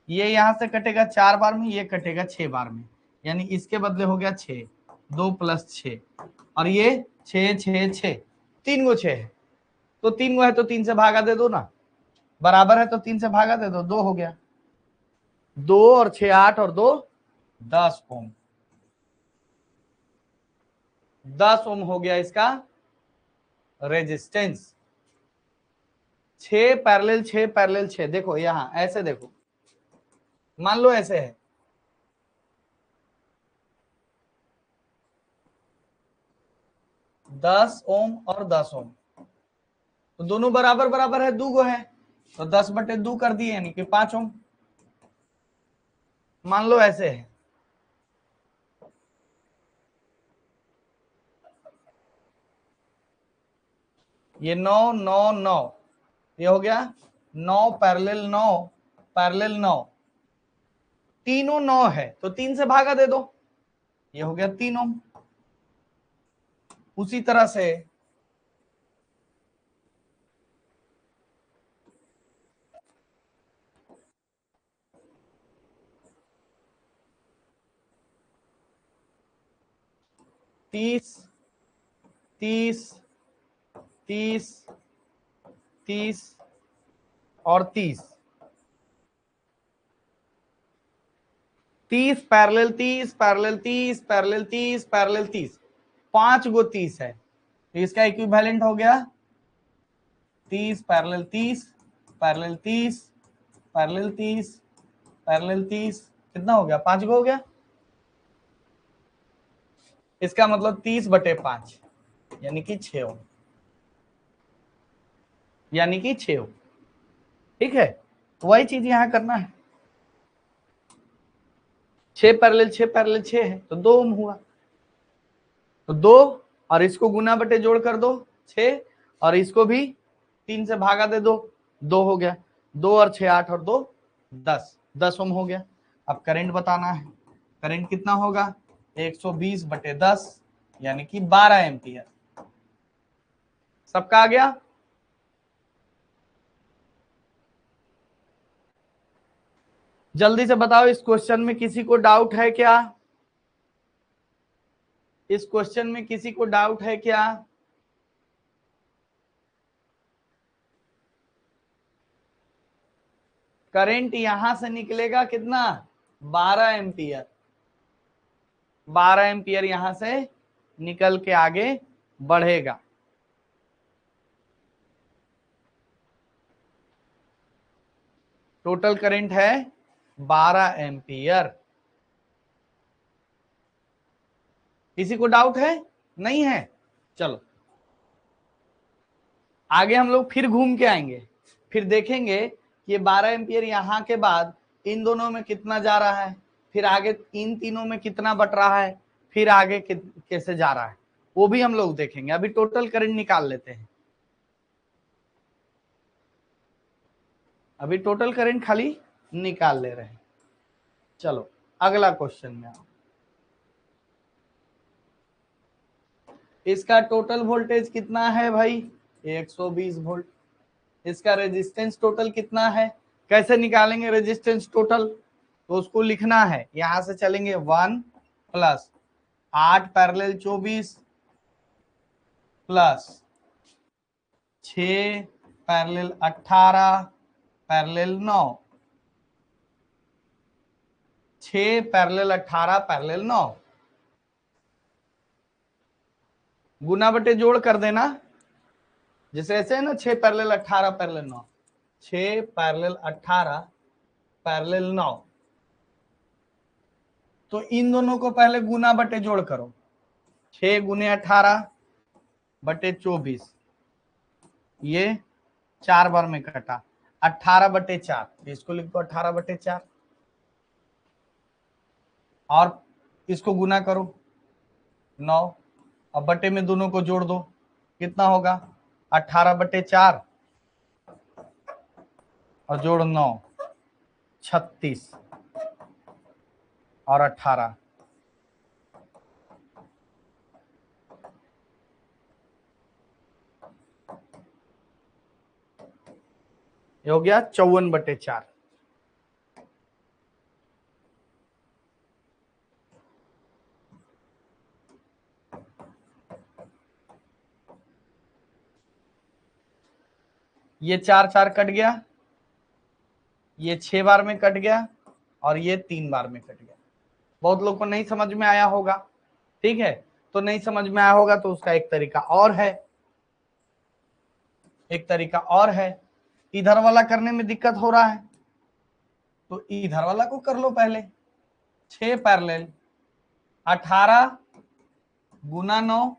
ये यहां से कटेगा 4 बार में, ये कटेगा 6 बार में, यानी इसके बदले हो गया 6, 2 + 6 और ये 6 6 6, 3 गो 6 है, तो 3 गो है तो 3 से भागा दे दो ना, बराबर है तो 3 से भागा दे दो, 2 हो गया। 2 और 6 8 और 2 10 ओम। 10 ओम हो गया इसका रेजिस्टेंस। 6 पैरेलल 6 पैरेलल 6, देखो यहां ऐसे देखो, मान लो ऐसे है, दस ओम और 10 ओम, तो दोनों बराबर बराबर है, 2 गो है तो 10/2 कर दिए, यानी कि 5 ओम। मान लो ऐसे है, ये 9 9 9, ये हो गया 9 पैरेलल 9 पैरेलल 9, तीनों 9 है तो 3 से भागा दे दो, ये हो गया 3 ओम। उसी तरह से 30 30 30 30 और 30, 30 पैरेलल 30 पैरेलल 30 पैरेलल 30 पैरेलल 30, 5 गो 30 है, तो इसका इक्विवेलेंट हो गया 30 पैरेलल 30 पैरेलल 30 पैरेलल 30 पैरेलल 30, कितना हो गया, 5 गो हो गया। इसका मतलब 30/5 यानी कि 6 ओम, यानी कि 6 ओम। ठीक है, वही चीज यहां करना है, 6 पैरेलल 6 पैरेलल 6 है तो 2 ओम हुआ, तो 2 और इसको गुना बटे जोड़ कर दो 6, और इसको भी 3 से भागा दे दो, 2 हो गया। 2 और 6 8 और 2 10, 10 ओम हो गया। अब करंट बताना है, करंट कितना होगा, 120/10 यानी कि 12 एम्पियर। सबका आ गया। जल्दी से बताओ, इस क्वेश्चन में किसी को डाउट है क्या, इस क्वेश्चन में किसी को डाउट है क्या? करंट यहां से निकलेगा कितना, 12 एम्पियर, 12 एम्पियर यहां से निकल के आगे बढ़ेगा। टोटल करंट है 12 एम्पियर। किसी को डाउट है, नहीं है? चलो आगे हम लोग फिर घूम के आएंगे, फिर देखेंगे कि ये 12 एम्पियर यहाँ के बाद इन दोनों में कितना जा रहा है, फिर आगे इन तीनों में कितना बट रहा है, फिर आगे कैसे जा रहा है, वो भी हम लोग देखेंगे। अभी टोटल करंट निकाल लेते हैं, अभी टोटल करंट खाली निकाल ले रहे हैं। चलो अगला क्वेश्चन में आओ। इसका टोटल वोल्टेज कितना है भाई, 120 वोल्ट। इसका रेजिस्टेंस टोटल कितना है, कैसे निकालेंगे रेजिस्टेंस टोटल, तो उसको लिखना है, यहां से चलेंगे 1 plus 8 parallel 24 plus 6 parallel 18 parallel 9, 6 parallel 18 parallel 9, गुना बटे जोड़ कर देना, जैसे ऐसे है ना, 6 पैरेलल 18 पैरेलल 9, 6 पैरेलल 18 पैरेलल 9, तो इन दोनों को पहले गुना बटे जोड़ करो, 6 गुने 18/24, ये 4 बार में कटा, 18/4, इसको लिख दो 18/4, और इसको गुना करो 9, अब बटे में दोनों को जोड़ दो, कितना होगा 18/4 और जोड़ 9, 36 और 18, ये हो गया 54/4। ये 4 4 कट गया, ये 6 बार में कट गया, और ये 3 बार में कट गया। बहुत लोग को नहीं समझ में आया होगा, ठीक है। तो नहीं समझ में आया होगा तो उसका एक तरीका और है, एक तरीका और है। इधर वाला करने में दिक्कत हो रहा है तो इधर वाला को कर लो पहले। 6 पैरेलल 18 गुना 9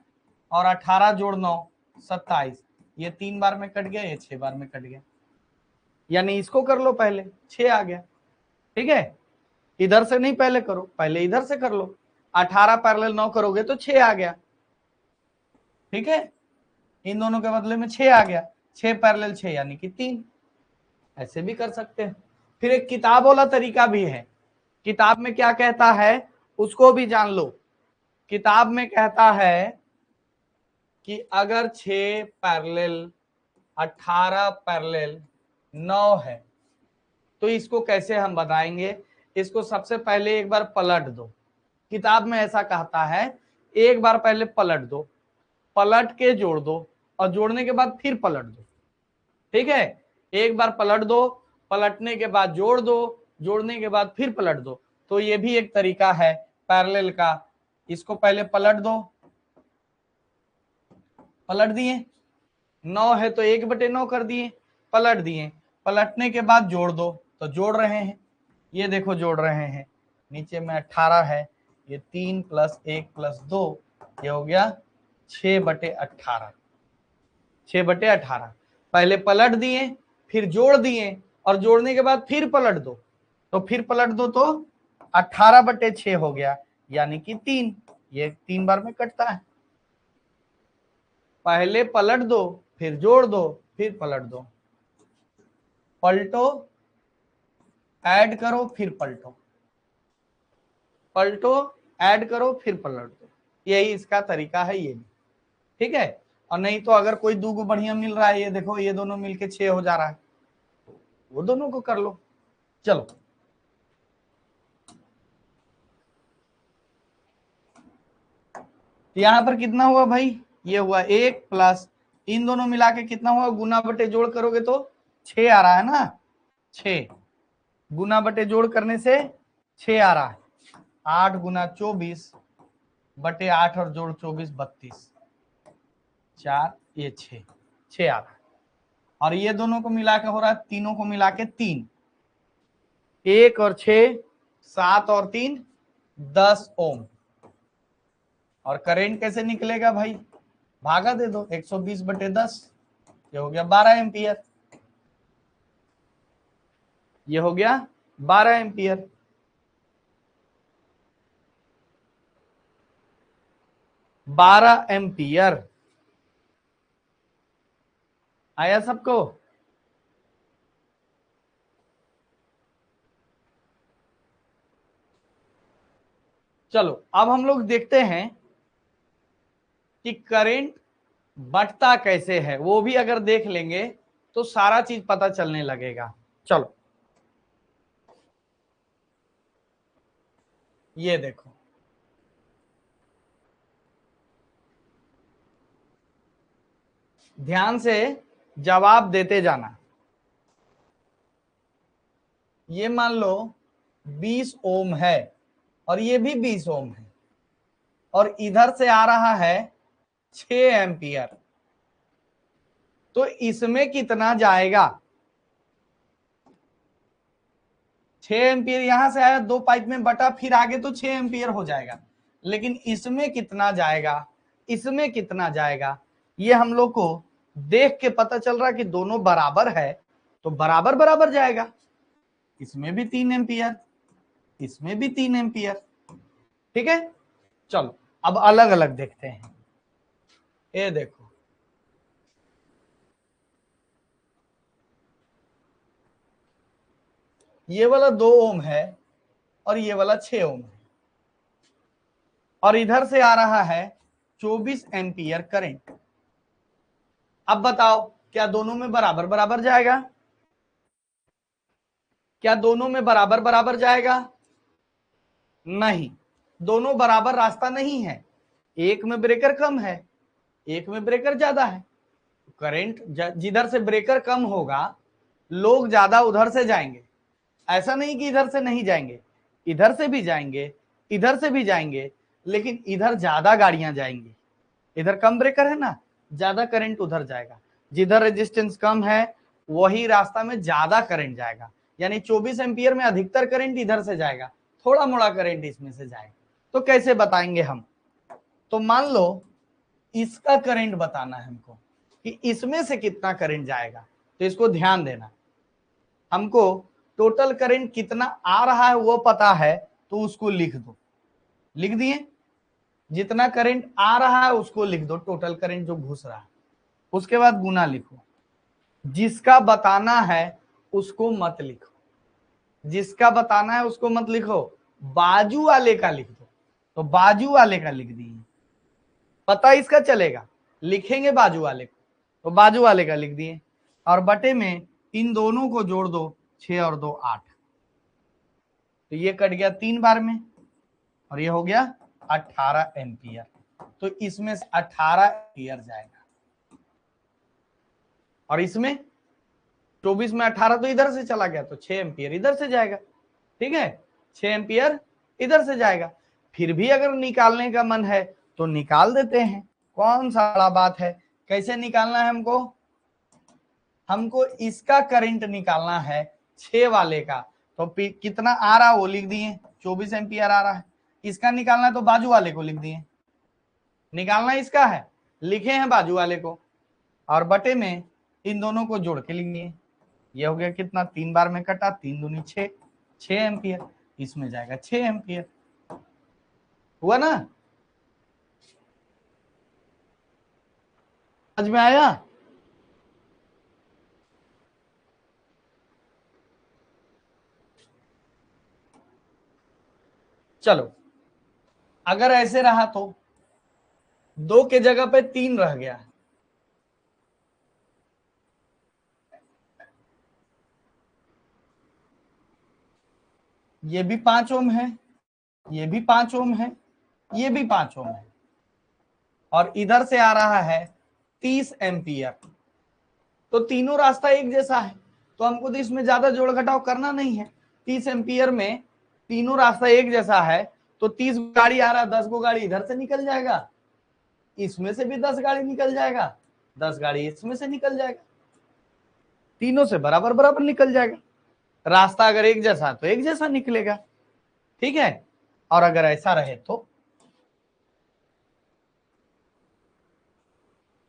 और 18 जोड़ 9 27, ये 3 बार में कट गया, ये 6 बार में कट गया, यानी इसको कर लो पहले, 6 आ गया, ठीक है। इधर से नहीं पहले करो, पहले इधर से कर लो। 18 पैरेलल 9 करोगे तो 6 आ गया, ठीक है। इन दोनों के बदले में 6 आ गया, 6 पैरेलल 6 यानी कि 3। ऐसे भी कर सकते हैं। फिर एक किताब वाला तरीका भी है। किताब में क्या कहता है उसको भी जान लो। किताब में कहता है कि अगर 6 पैरेलल 18 पैरेलल 9 है तो इसको कैसे हम बताएंगे। इसको सबसे पहले एक बार पलट दो। किताब में ऐसा कहता है, एक बार पहले पलट दो, पलट के जोड़ दो, और जोड़ने के बाद फिर पलट दो, ठीक है। एक बार पलट दो, पलटने के बाद जोड़ दो, जोड़ने के बाद फिर पलट दो। तो ये भी एक तरीका है पैरेलल का। इसको पहले पलट दो, पलट दिए, 9 है तो 1/9 कर दिए, पलट दिए, पलटने के बाद जोड़ दो, तो जोड़ रहे हैं, ये देखो जोड़ रहे हैं। नीचे में 18 है, ये 3 + 1 + 2, ये हो गया 6/18, 6/18। पहले पलट दिए, फिर जोड़ दिए, और जोड़ने के बाद फिर पलट दो, तो फिर पलट दो तो 18/6 हो गया, यानी कि 3। ये 3 बार में कटता है। पहले पलट दो, फिर जोड़ दो, फिर पलट दो, पलटो, ऐड करो, फिर पलटो, पलटो, ऐड करो, फिर पलट दो। यही इसका तरीका है ये भी, ठीक है। और नहीं तो अगर कोई दूगो बढ़िया मिल रहा है, ये देखो ये दोनों मिलके 6 हो जा रहा है, वो दोनों को कर लो। चलो यहां पर कितना हुआ भाई, ये हुआ 1 प्लस इन दोनों मिला के कितना हुआ, गुना बटे जोड़ करोगे तो 6 आ रहा है ना, 6 गुना बटे जोड़ करने से 6 आ रहा है। 8 गुना 24 बटे 8 और जोड़ 24 32, 4 ये 6 आ रहा है। और ये दोनों को मिला के हो रहा है, तीनों को मिला के 3, 1 और 6 7 और 3 10 ओम। और करंट कैसे निकलेगा भाई, भागा दे दो, 120/10, ये हो गया 12 एम्पियर, ये हो गया 12 एम्पियर। बारह एम्पियर आया सबको। चलो अब हम लोग देखते हैं कि करंट बढ़ता कैसे है, वो भी अगर देख लेंगे तो सारा चीज पता चलने लगेगा। चलो ये देखो, ध्यान से जवाब देते जाना। ये मान लो 20 ओम है और ये भी 20 ओम है, और इधर से आ रहा है 6 एम्पियर, तो इसमें कितना जाएगा। 6 एम्पियर यहां से आया, 2 पाइप में बटा, फिर आगे तो 6 एम्पियर हो जाएगा, लेकिन इसमें कितना जाएगा, इसमें कितना जाएगा, ये हम लोग को देख के पता चल रहा है कि दोनों बराबर है, तो बराबर बराबर जाएगा। इसमें भी 3 एम्पियर, इसमें भी 3 एम्पियर, ठीक है। चलो अब अलग अलग देखते हैं। ये देखो, ये वाला 2 ओम है और ये वाला 6 ओम है, और इधर से आ रहा है 24 एम्पियर करंट। अब बताओ क्या दोनों में बराबर बराबर जाएगा, क्या दोनों में बराबर बराबर जाएगा, नहीं, दोनों बराबर रास्ता नहीं है। एक में ब्रेकर कम है, एक में ब्रेकर ज्यादा है, करंट जिधर से ब्रेकर कम होगा लोग ज्यादा उधर से जाएंगे, ऐसा नहीं कि इधर से नहीं जाएंगे, इधर से भी जाएंगे, इधर से भी जाएंगे, लेकिन इधर ज्यादा गाड़ियां जाएंगी। इधर कम ब्रेकर है ना, ज्यादा करंट उधर जाएगा। जिधर रेजिस्टेंस कम है वही रास्ता में ज्यादा करंट जाएगा, यानी 24 एम्पियर में अधिकतर करंट इधर से जाएगा, थोड़ा मोड़ा करंट इसमें से जाएगा। तो कैसे बताएंगे हम? तो मान लो इसका करंट बताना है हमको कि इसमें से कितना करंट जाएगा, तो इसको ध्यान देना। हमको टोटल करंट कितना आ रहा है वो पता है, तो उसको लिख दो। लिख दिए, जितना करंट आ रहा है उसको लिख दो, टोटल करंट जो घुस रहा है। उसके बाद गुना लिखो। जिसका बताना है उसको मत लिखो, जिसका बताना है उसको मत लिखो, बाजू वाले का लिख दो। तो बाजू वाले का लिख दिए, पता इसका चलेगा, लिखेंगे बाजू वाले को, तो बाजू वाले का लिख दिए। और बटे में इन दोनों को जोड़ दो, 6 और 2 8, तो ये कट गया 3 बार में, और ये हो गया 18 एम्पियर। तो इसमें 18 एम्पियर जाएगा, और इसमें 24 में 18 तो इधर से चला गया, तो 6 एम्पियर इधर से जाएगा। ठीक है, 6 एम्पियर इधर से जाएगा। फिर भी अगर निकालने का मन है तो निकाल देते हैं, कौन सा बड़ा बात है। कैसे निकालना है हमको? हमको इसका करंट निकालना है 6 वाले का, तो कितना आ रहा वो लिख दिए, 24 एम्पियर आ रहा है। इसका निकालना है तो बाजू वाले को लिख दिए, निकालना इसका है, लिखे हैं बाजू वाले को, और बटे में इन दोनों को जोड़ के लिख दिए। ये हो गया कितना, 3 बार में कटा, 3 दूनी 6, 6 एम्पियर, इसमें जाएगा 6 एम्पियर। हुआ ना, समझ में आया? चलो, अगर ऐसे रहा तो 2 के जगह पे 3 रह गया, ये भी 5 ओम है, ये भी 5 ओम है, ये भी 5 ओम है, और इधर से आ रहा है 30 एम्पियर। तो तीनों रास्ता एक जैसा है, तो हमको तो इसमें ज्यादा जोड़ घटाव करना नहीं है। 30 एम्पियर में तीनों रास्ता एक जैसा है, तो 30 गाड़ी आ रहा है, 10 गो गाड़ी इधर से निकल जाएगा, इसमें से भी 10 गाड़ी निकल जाएगा, 10 गाड़ी इसमें से निकल जाएगा, तीनों से बराबर बराबर निकल जाएगा। रास्ता अगर एक जैसा तो एक जैसा निकलेगा। ठीक है, और अगर ऐसा रहे तो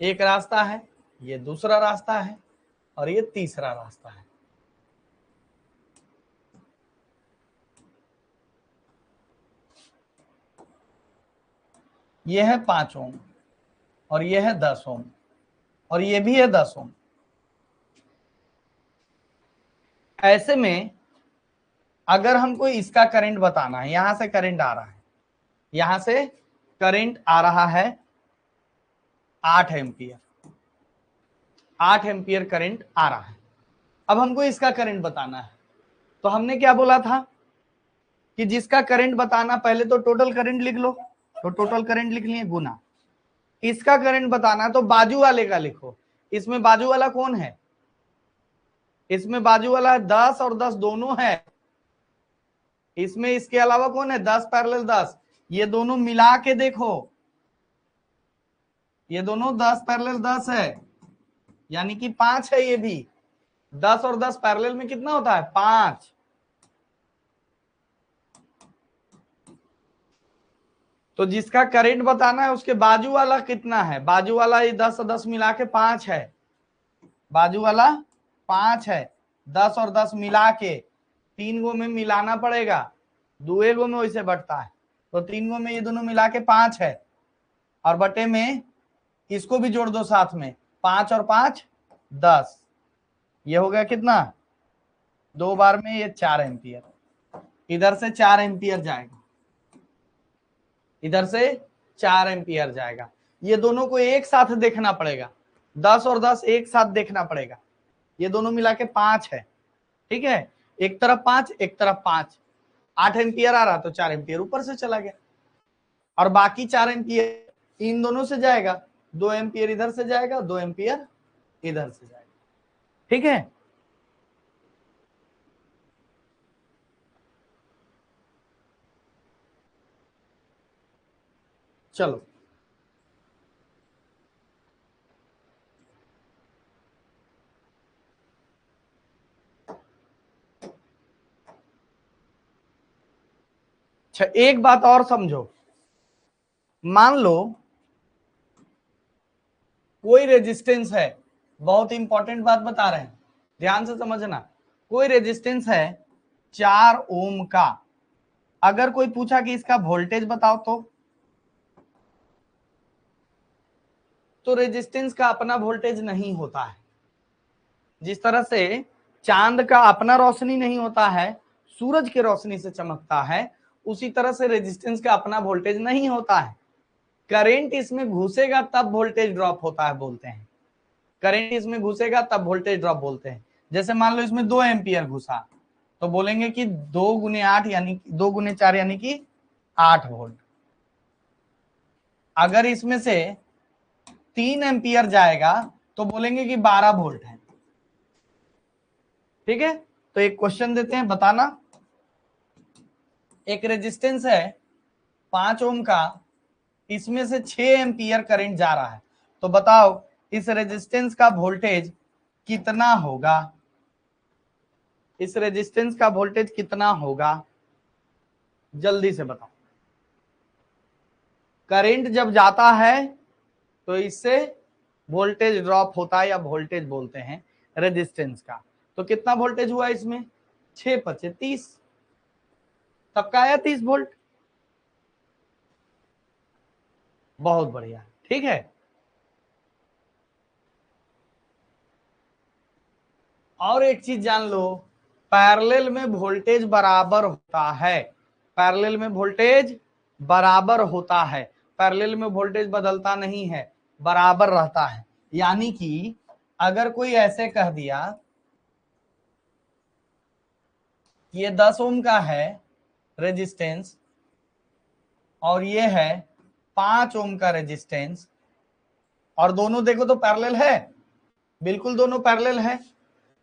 एक रास्ता है, ये दूसरा रास्ता है, और ये तीसरा रास्ता है। ये है 5 ओम, और ये है 10 ओम, और ये भी है 10 ओम। ऐसे में अगर हमको इसका करंट बताना है, यहां से करंट आ रहा है, यहां से करंट आ रहा है 8 एम्पियर, 8 एम्पियर करंट आ रहा है। अब हमको इसका करंट बताना है, तो हमने क्या बोला था कि जिसका करंट बताना, पहले तो टोटल करंट लिख लो, तो टोटल करंट लिख लिए, गुना इसका करंट बताना तो बाजू वाले का लिखो। इसमें बाजू वाला कौन है? इसमें बाजू वाला 10 और 10 दोनों है। इसमें इसके अलावा कौन है? 10 पैरेलल 10, ये दोनों मिला के देखो, ये दोनों 10 पैरेलल 10 है, यानी कि 5 है। ये भी 10 और 10 पैरेलल में कितना होता है? 5। तो जिसका करंट बताना है उसके बाजू वाला कितना है? बाजू वाला ये 10 और 10 मिला के 5 है, बाजू वाला 5 है। 10 और 10 मिला के 3 गो में मिलाना पड़ेगा, 2 गो में वैसे बढ़ता है, तो 3 गो में ये दोनों मिला के 5 है, और बटे में इसको भी जोड़ दो साथ में, 5 और 5 10, ये हो गया कितना? 2 बार में ये 4 एम्पियर, इधर से 4 एम्पियर जाएगा, इधर से 4 एम्पियर जाएगा। ये दोनों को एक साथ देखना पड़ेगा, 10 और 10 एक साथ देखना पड़ेगा। ये दोनों मिला के 5 है, ठीक है, एक तरफ 5 एक तरफ 5, 8 एम्पियर आ रहा तो 4 एम्पियर ऊपर से चला गया, और बाकी 4 एम्पियर इन दोनों से जाएगा, 2 एम्पियर इधर से जाएगा, 2 एम्पियर इधर से जाएगा। ठीक है, चलो अच्छा, एक बात और समझो, मान लो कोई रेजिस्टेंस है, बहुत इंपॉर्टेंट बात बता रहे हैं, ध्यान से समझना, कोई रेजिस्टेंस है 4 ओम का, अगर कोई पूछा कि इसका वोल्टेज बताओ तो रेजिस्टेंस का अपना वोल्टेज नहीं होता है। जिस तरह से चांद का अपना रोशनी नहीं होता है, सूरज की रोशनी से चमकता है, उसी तरह से रेजिस्टेंस का अपना वोल्टेज नहीं होता है। करंट इसमें घुसेगा तब वोल्टेज ड्रॉप होता है बोलते हैं, करंट इसमें घुसेगा तब वोल्टेज ड्रॉप बोलते हैं। जैसे मान लो इसमें 2 एम्पियर घुसा, तो बोलेंगे कि 2 गुने 8 यानी 2 गुने 4 यानी कि 8 वोल्ट। अगर इसमें से 3 एम्पियर जाएगा तो बोलेंगे कि 12 वोल्ट है। ठीक है, तो एक क्वेश्चन देते हैं, बताना। एक रेजिस्टेंस है 5 ओम का, इसमें से 6 एम्पियर करंट जा रहा है, तो बताओ इस रेजिस्टेंस का वोल्टेज कितना होगा, इस रेजिस्टेंस का वोल्टेज कितना होगा, जल्दी से बताओ। करंट जब जाता है तो इससे वोल्टेज ड्रॉप होता है, या वोल्टेज बोलते हैं रेजिस्टेंस का। तो कितना वोल्टेज हुआ इसमें, 6 5 30, सबका आया 30 वोल्ट। बहुत बढ़िया, ठीक है। और एक चीज जान लो, पैरेलल में वोल्टेज बराबर होता है, पैरेलल में वोल्टेज बराबर होता है, पैरेलल में वोल्टेज बदलता नहीं है, बराबर रहता है। यानी कि अगर कोई ऐसे कह दिया ये 10 ओम का है रेजिस्टेंस और ये है 5 ओम का रेजिस्टेंस, और दोनों देखो तो पैरेलल है, बिल्कुल दोनों पैरेलल है,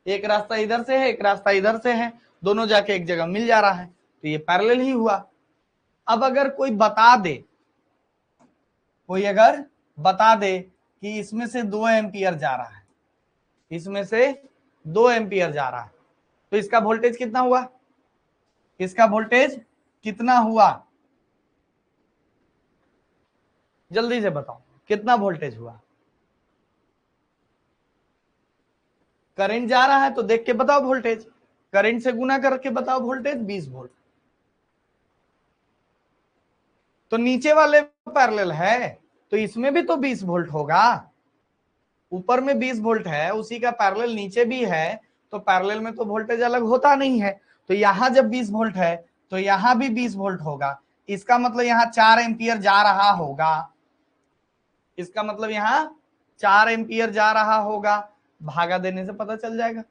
एक रास्ता इधर से है एक रास्ता इधर से है, दोनों जाके एक जगह मिल जा रहा है, तो ये पैरेलल ही हुआ। अब अगर कोई बता दे, कोई अगर बता दे कि इसमें से 2 एम्पियर जा रहा है, इसमें से 2 एम्पियर जा रहा है, तो इसका वोल्टेज कितना हुआ, इसका वोल्टेज कितना हुआ, जल्दी से बताओ कितना वोल्टेज हुआ। करंट जा रहा है तो देख के बताओ वोल्टेज, करंट से गुना करके बताओ वोल्टेज, 20 वोल्ट। तो नीचे वाले पैरेलल है तो इसमें भी तो 20 वोल्ट होगा, ऊपर में 20 वोल्ट है, उसी का पैरेलल नीचे भी है, तो पैरेलल में तो वोल्टेज अलग होता नहीं है। तो यहां जब 20 वोल्ट है तो यहां भी 20 वोल्ट होगा, इसका मतलब यहां 4 एम्पियर जा रहा होगा, इसका मतलब यहां 4 एम्पियर जा रहा होगा, भागा देने से पता चल जाएगा।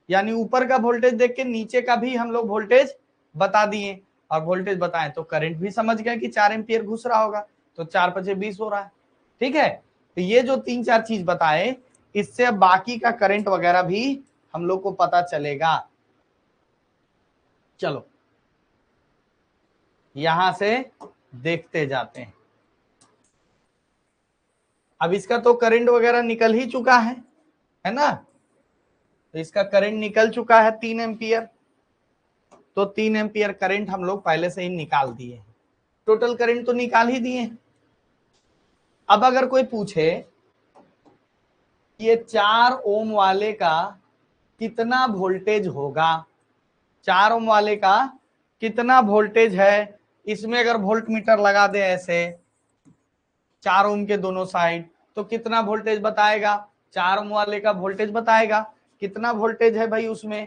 यानी ऊपर का वोल्टेज देख के नीचे का भी हम लोग वोल्टेज बता दिए, और वोल्टेज बताएं तो करंट भी समझ गए कि 4 एम्पियर घुस रहा होगा, तो 4 5 20 हो रहा है। ठीक है, तो ये जो 3 4 चीज बताए, इससे अब बाकी का करंट वगैरह भी हम लोग को पता चलेगा। चलो यहां से देखते जाते हैं। अब इसका तो करंट वगैरह निकल ही चुका है ना, तो इसका करंट निकल चुका है 3 एम्पियर, तो 3 एम्पियर करंट हम लोग पहले से ही निकाल दिए, टोटल करंट तो निकाल ही दिए। अब अगर कोई पूछे ये 4 ओम वाले का कितना वोल्टेज होगा, 4 ओम वाले का कितना वोल्टेज है, इसमें अगर वोल्ट मीटर लगा दे ऐसे 4 ओम के दोनों साइड, तो कितना वोल्टेज बताएगा, 4 ओम वाले का वोल्टेज बताएगा, कितना वोल्टेज है भाई उसमें,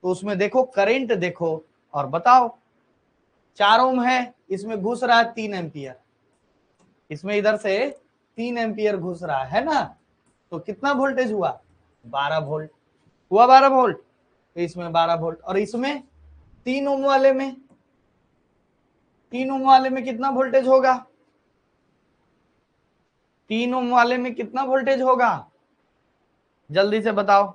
तो उसमें देखो करंट देखो और बताओ। 4 ओम है, इसमें घुस रहा है 3 एम्पियर, इसमें इधर से 3 एम्पियर घुस रहा है ना, तो कितना वोल्टेज हुआ, 12 वोल्ट हुआ, 12 वोल्ट, तो इसमें 12 वोल्ट, और इसमें 3 ओम वाले में, 3 ओम वाले में कितना वोल्टेज होगा, 3 ओम वाले में कितना वोल्टेज होगा, जल्दी से बताओ।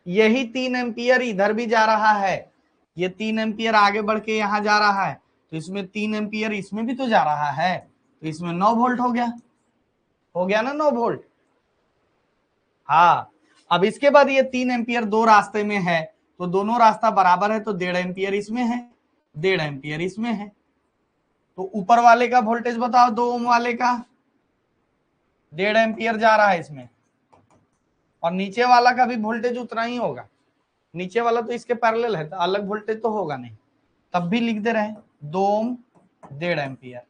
यही 3 एम्पियर इधर भी जा रहा है, ये 3 एम्पियर आगे बढ़ के यहां जा रहा है, तो इसमें 3 एम्पियर इसमें भी तो जा रहा है, तो इसमें 9 वोल्ट हो गया ना 9 वोल्ट। हाँ, अब इसके बाद ये 3 एम्पियर दो रास्ते में है, तो दोनों रास्ता बराबर है, तो 1.5 एम्पियर इसमें है, 1.5 एम्पियर इसमें है। तो ऊपर वाले का वोल्टेज बताओ, 2 ओम वाले का 1.5 एम्पियर जा रहा है इसमें, और नीचे वाला का भी वोल्टेज उतना ही होगा, नीचे वाला तो इसके पैरेलल है, तो अलग वोल्टेज तो होगा नहीं, तब भी लिख दे रहे हैं 2 ओम 1.5 एम्पियर।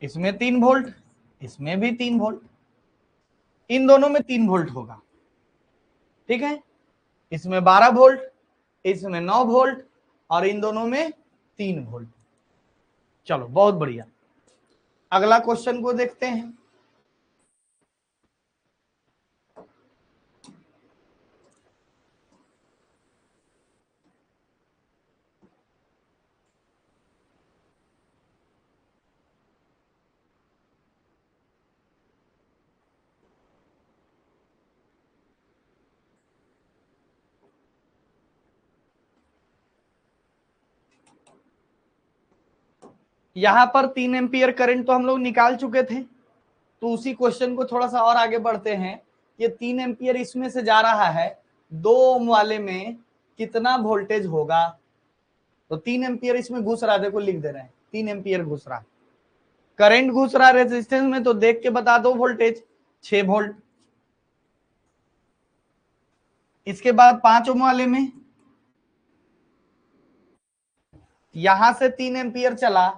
इसमें 3 वोल्ट, इसमें भी 3 वोल्ट, इन दोनों में 3 वोल्ट होगा, ठीक है। इसमें 12 वोल्ट, इसमें 9 वोल्ट, और इन दोनों में 3 वोल्ट। चलो बहुत बढ़िया, अगला क्वेश्चन को देखते हैं। यहां पर 3 एम्पियर करंट तो हम लोग निकाल चुके थे, तो उसी क्वेश्चन को थोड़ा सा और आगे बढ़ते हैं। ये 3 एम्पियर इसमें से जा रहा है, 2 ओम वाले में कितना वोल्टेज होगा? तो 3 एम्पियर इसमें घुस रहा है, देखो लिख दे रहे हैं 3 एम्पियर घुस रहा है, करंट घुस रहा है रेजिस्टेंस में, तो देख के बता दो वोल्टेज 6 वोल्ट। इसके बाद 5 ओम वाले में यहां से 3 एम्पियर चला,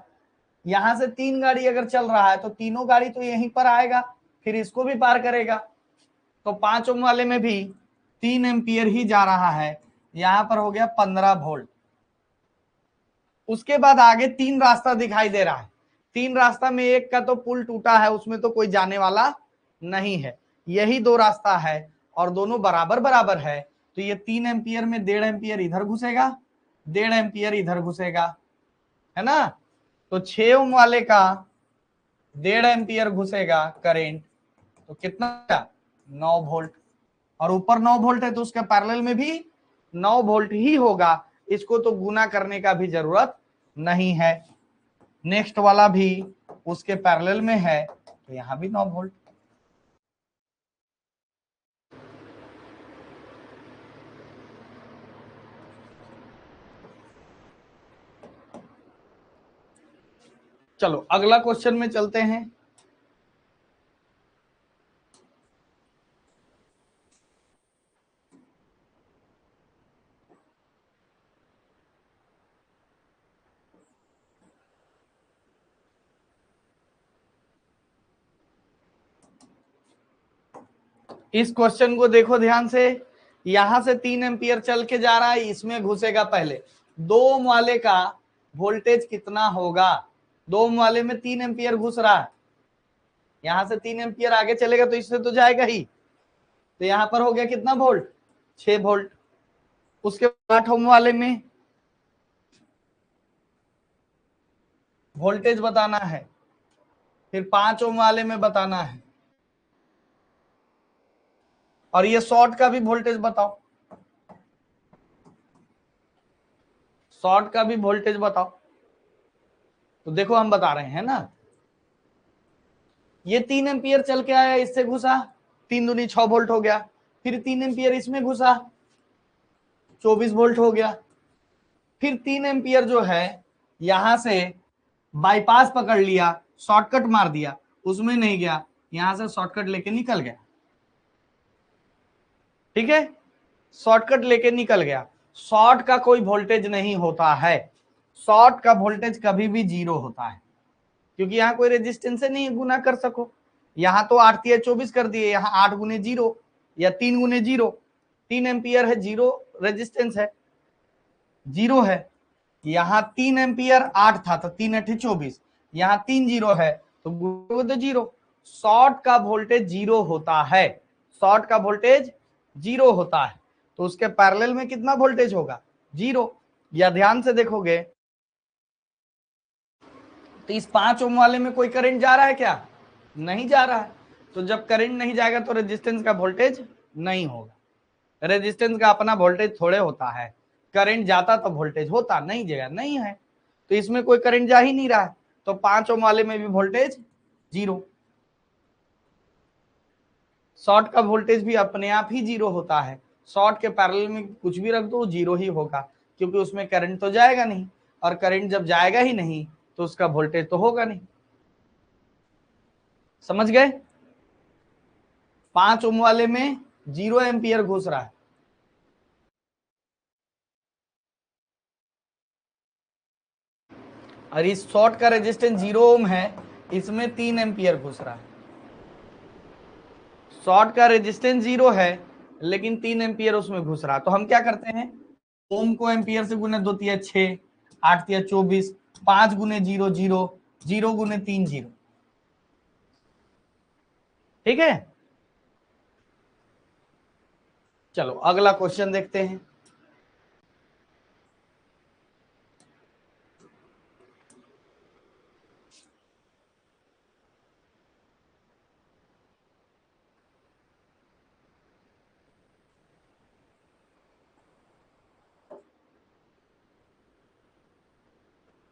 यहां से 3 गाड़ी अगर चल रहा है तो तीनों गाड़ी तो यहीं पर आएगा, फिर इसको भी पार करेगा, तो 5 ओम वाले में भी 3 एम्पियर ही जा रहा है, यहां पर हो गया 15 वोल्ट। उसके बाद आगे 3 रास्ता दिखाई दे रहा है, 3 रास्ता में एक का तो पुल टूटा है, उसमें तो कोई जाने वाला नहीं है, यही 2 रास्ता है और दोनों बराबर बराबर है, तो ये 3 एम्पियर में 1.5 एम्पियर इधर घुसेगा, 1.5 एम्पियर इधर घुसेगा, है ना। तो 6 ओम वाले का 1.5 एम्पियर घुसेगा करेंट, तो कितना 9 वोल्ट, और ऊपर 9 वोल्ट है तो उसके पैरेलल में भी 9 वोल्ट ही होगा, इसको तो गुना करने का भी जरूरत नहीं है। नेक्स्ट वाला भी उसके पैरेलल में है, तो यहां भी 9 वोल्ट। चलो अगला क्वेश्चन में चलते हैं। इस क्वेश्चन को देखो ध्यान से, यहां से 3 एम्पियर चल के जा रहा है, इसमें घुसेगा पहले, 2 ओम वाले का वोल्टेज कितना होगा? 2 ओम वाले में 3 एम्पियर घुस रहा है, यहां से 3 एम्पियर आगे चलेगा तो इससे तो जाएगा ही, तो यहां पर हो गया कितना वोल्ट? 6 वोल्ट। उसके 8 ओम वाले में वोल्टेज बताना है, फिर 5 ओम वाले में बताना है, और ये शॉर्ट का भी वोल्टेज बताओ, शॉर्ट का भी वोल्टेज बताओ। तो देखो हम बता रहे हैं ना, ये 3 एम्पियर चल के आया, इससे घुसा, 3 दूनी 6 वोल्ट हो गया, फिर 3 एम्पियर इसमें घुसा, 24 वोल्ट हो गया, फिर 3 एम्पियर जो है यहां से बाईपास पकड़ लिया, शॉर्टकट मार दिया, उसमें नहीं गया, यहां से शॉर्टकट लेके निकल गया, ठीक है, शॉर्टकट लेके निकल गया। शॉर्ट का कोई वोल्टेज नहीं होता है, शॉर्ट का वोल्टेज कभी भी 0 होता है, क्योंकि यहाँ कोई रेजिस्टेंस से नहीं गुना कर सको, यहाँ तो 8 या 24 कर दिए, यहाँ 8 गुने 0 या 3 गुने 0, 3 एम्पियर है, 0 रेजिस्टेंस है, 0 है, यहाँ 3 एम्पियर 8 था तो 3 8 24, यहाँ 3 0 है तो 0। शॉर्ट का वोल्टेज 0 होता है, शॉर्ट का वोल्टेज 0 होता है, तो उसके पैरेलल में कितना वोल्टेज होगा? 0। या ध्यान से देखोगे तो इस 5 ओम वाले में कोई करंट जा रहा है क्या? नहीं जा रहा है। तो जब करंट नहीं जाएगा तो रेजिस्टेंस का वोल्टेज नहीं होगा। रेजिस्टेंस का अपना वोल्टेज थोड़े होता है, करंट जाता तो वोल्टेज होता, नहीं जाएगा नहीं है, तो इसमें कोई करंट जा ही नहीं रहा है, तो 5 ओम वाले में भी वोल्टेज जीरो। शॉर्ट का वोल्टेज भी अपने आप ही जीरो होता है, शॉर्ट के पैरेलल में कुछ भी रख दो जीरो ही होगा, क्योंकि उसमें करंट तो जाएगा नहीं, और करंट जब जाएगा ही नहीं तो उसका वोल्टेज तो होगा नहीं। समझ गए? 5 ओम वाले में 0 एम्पियर घुस रहा है, और इस शॉर्ट का रेजिस्टेंस 0 ओम है, इसमें 3 एम्पियर घुस रहा है। शॉर्ट का रेजिस्टेंस 0 है लेकिन 3 एम्पियर उसमें घुस रहा है, तो हम क्या करते हैं, ओम को एम्पियर से गुने 2 तिया 6, 8 तिया 24, 5 गुने 0 0, 0 गुने 3 0। ठीक है, चलो अगला क्वेश्चन देखते हैं।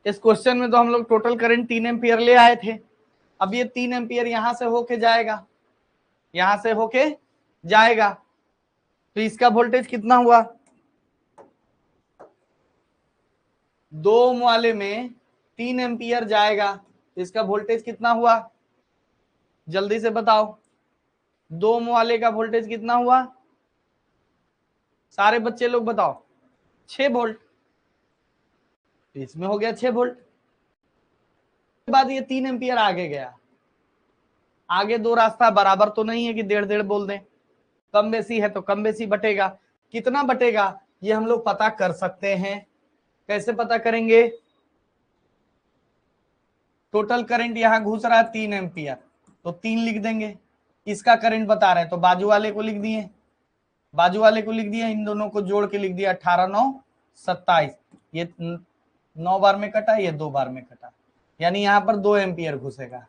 इस क्वेश्चन में तो हम लोग टोटल करंट 3 एम्पियर ले आए थे। अब ये 3 एम्पियर यहां से होके जाएगा, यहां से होके जाएगा, तो इसका वोल्टेज कितना हुआ, 2 ओम वाले में 3 एम्पियर जाएगा, इसका वोल्टेज कितना हुआ, जल्दी से बताओ। 2 ओम वाले का वोल्टेज कितना हुआ, सारे बच्चे लोग बताओ, 6 वोल्ट। इसमें हो गया 6 वोल्ट। बाद ये 3 एम्पियर आगे गया, आगे दो रास्ता बराबर तो नहीं है कि 1.5 बोल दें, कम बेसी है तो कम बेसी बटेगा, कितना बटेगा ये हम लोग पता कर सकते हैं। कैसे पता करेंगे, टोटल करंट यहां घुस रहा है 3 एम्पियर, तो 3 लिख देंगे, इसका करंट बता रहे हैं तो बाजू वाले को लिख दिए, बाजू वाले को लिख दिया, इन दोनों को जोड़ के लिख दिया 18 9 27, ये 9 बार में कटा, ये 2 बार में कटा, यानी यहां पर 2 एम्पियर घुसेगा,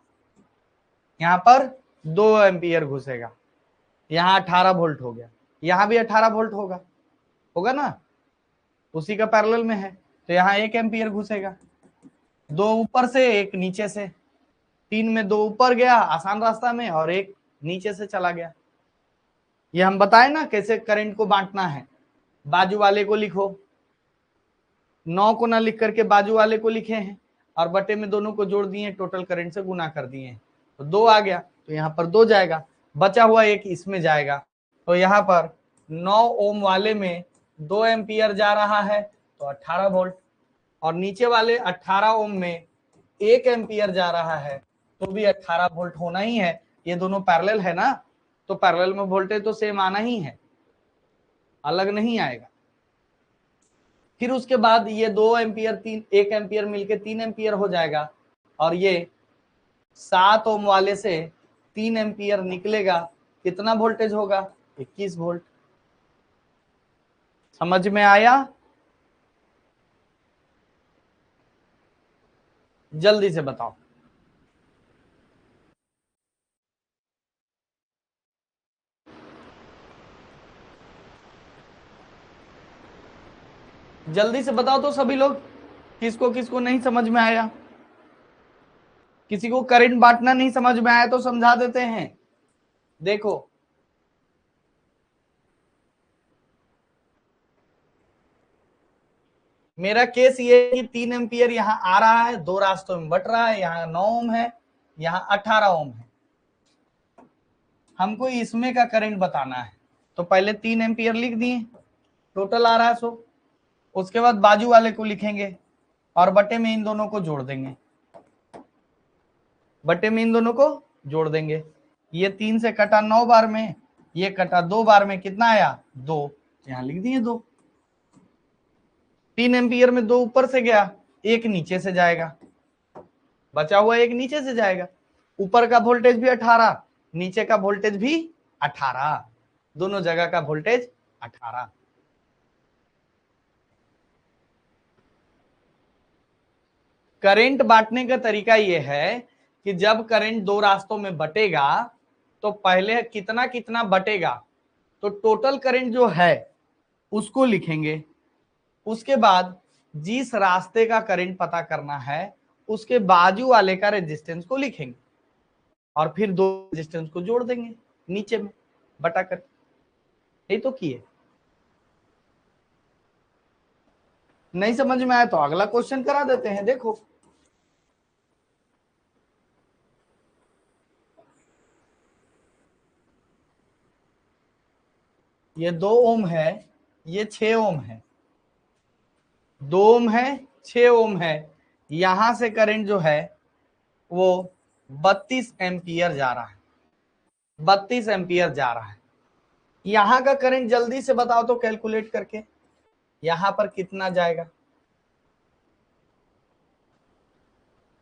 यहां पर 2 एम्पियर घुसेगा, यहां 18 वोल्ट हो गया, यहां भी 18 वोल्ट होगा, होगा ना, उसी का पैरेलल में है, तो यहां 1 एम्पियर घुसेगा, 2 ऊपर से 1 नीचे से, 3 में 2 ऊपर गया आसान रास्ता में और 1 नीचे से चला गया। ये हम बताए ना कैसे करंट को बांटना है, बाजू वाले को लिखो, 9 को ना लिख करके बाजू वाले को लिखे हैं, और बटे में दोनों को जोड़ दिए, टोटल करंट से गुना कर दिए, तो 2 आ गया, तो यहाँ पर 2 जाएगा, बचा हुआ 1 इसमें जाएगा, तो यहाँ पर 9 ओम वाले में 2 एम्पियर जा रहा है तो 18 वोल्ट, और नीचे वाले 18 ओम में 1 एम्पियर जा रहा है तो भी 18 वोल्ट होना ही है, ये दोनों पैरेलल है ना, तो पैरेलल में वोल्टेज तो सेम आना ही है, अलग नहीं आएगा। फिर उसके बाद ये 2 एम्पियर 1 एम्पियर मिलके 3 एम्पियर हो जाएगा, और ये 7 ओम वाले से 3 एम्पियर निकलेगा, कितना वोल्टेज होगा, 21 वोल्ट। समझ में आया, जल्दी से बताओ। जल्दी से बताओ तो सभी लोग, किसको किसको नहीं समझ में आया, किसी को करंट बांटना नहीं समझ में आया तो समझा देते हैं। देखो मेरा केस ये है कि 3 एम्पियर यहाँ आ रहा है, 2 रास्तों में बट रहा है, यहाँ 9 ओम है, यहाँ 18 ओम है, हमको इसमें का करंट बताना है, तो पहले 3 एम्पियर लिख दिए, टोटल आ रहा है 100, उसके बाद बाजू वाले को लिखेंगे और बटे में इन दोनों को जोड़ देंगे, बटे में इन दोनों को जोड़ देंगे, ये 3 से कटा 9 बार में, ये कटा 2 बार में, कितना आया 2, यहां लिख दिए 2। 3 एम्पियर में 2 ऊपर से गया, 1 नीचे से जाएगा, बचा हुआ 1 नीचे से जाएगा, ऊपर का वोल्टेज भी 18, नीचे का वोल्टेज भी 18, दोनों जगह का वोल्टेज 18। करंट बांटने का तरीका यह है कि जब करंट दो रास्तों में बटेगा तो पहले कितना कितना बटेगा, तो टोटल करंट जो है उसको लिखेंगे, उसके बाद जिस रास्ते का करंट पता करना है उसके बाजू वाले का रेजिस्टेंस को लिखेंगे और फिर दो रेजिस्टेंस को जोड़ देंगे नीचे में बटा कर। यही तो किए। नहीं समझ में आया तो अगला क्वेश्चन करा देते हैं। देखो ये 2 ओम है, ये 6 ओम है, 2 ओम है 6 ओम है, यहां से करंट जो है वो 32 एम्पियर जा रहा है, 32 एम्पियर जा रहा है। यहां का करंट जल्दी से बताओ तो कैलकुलेट करके, यहां पर कितना जाएगा।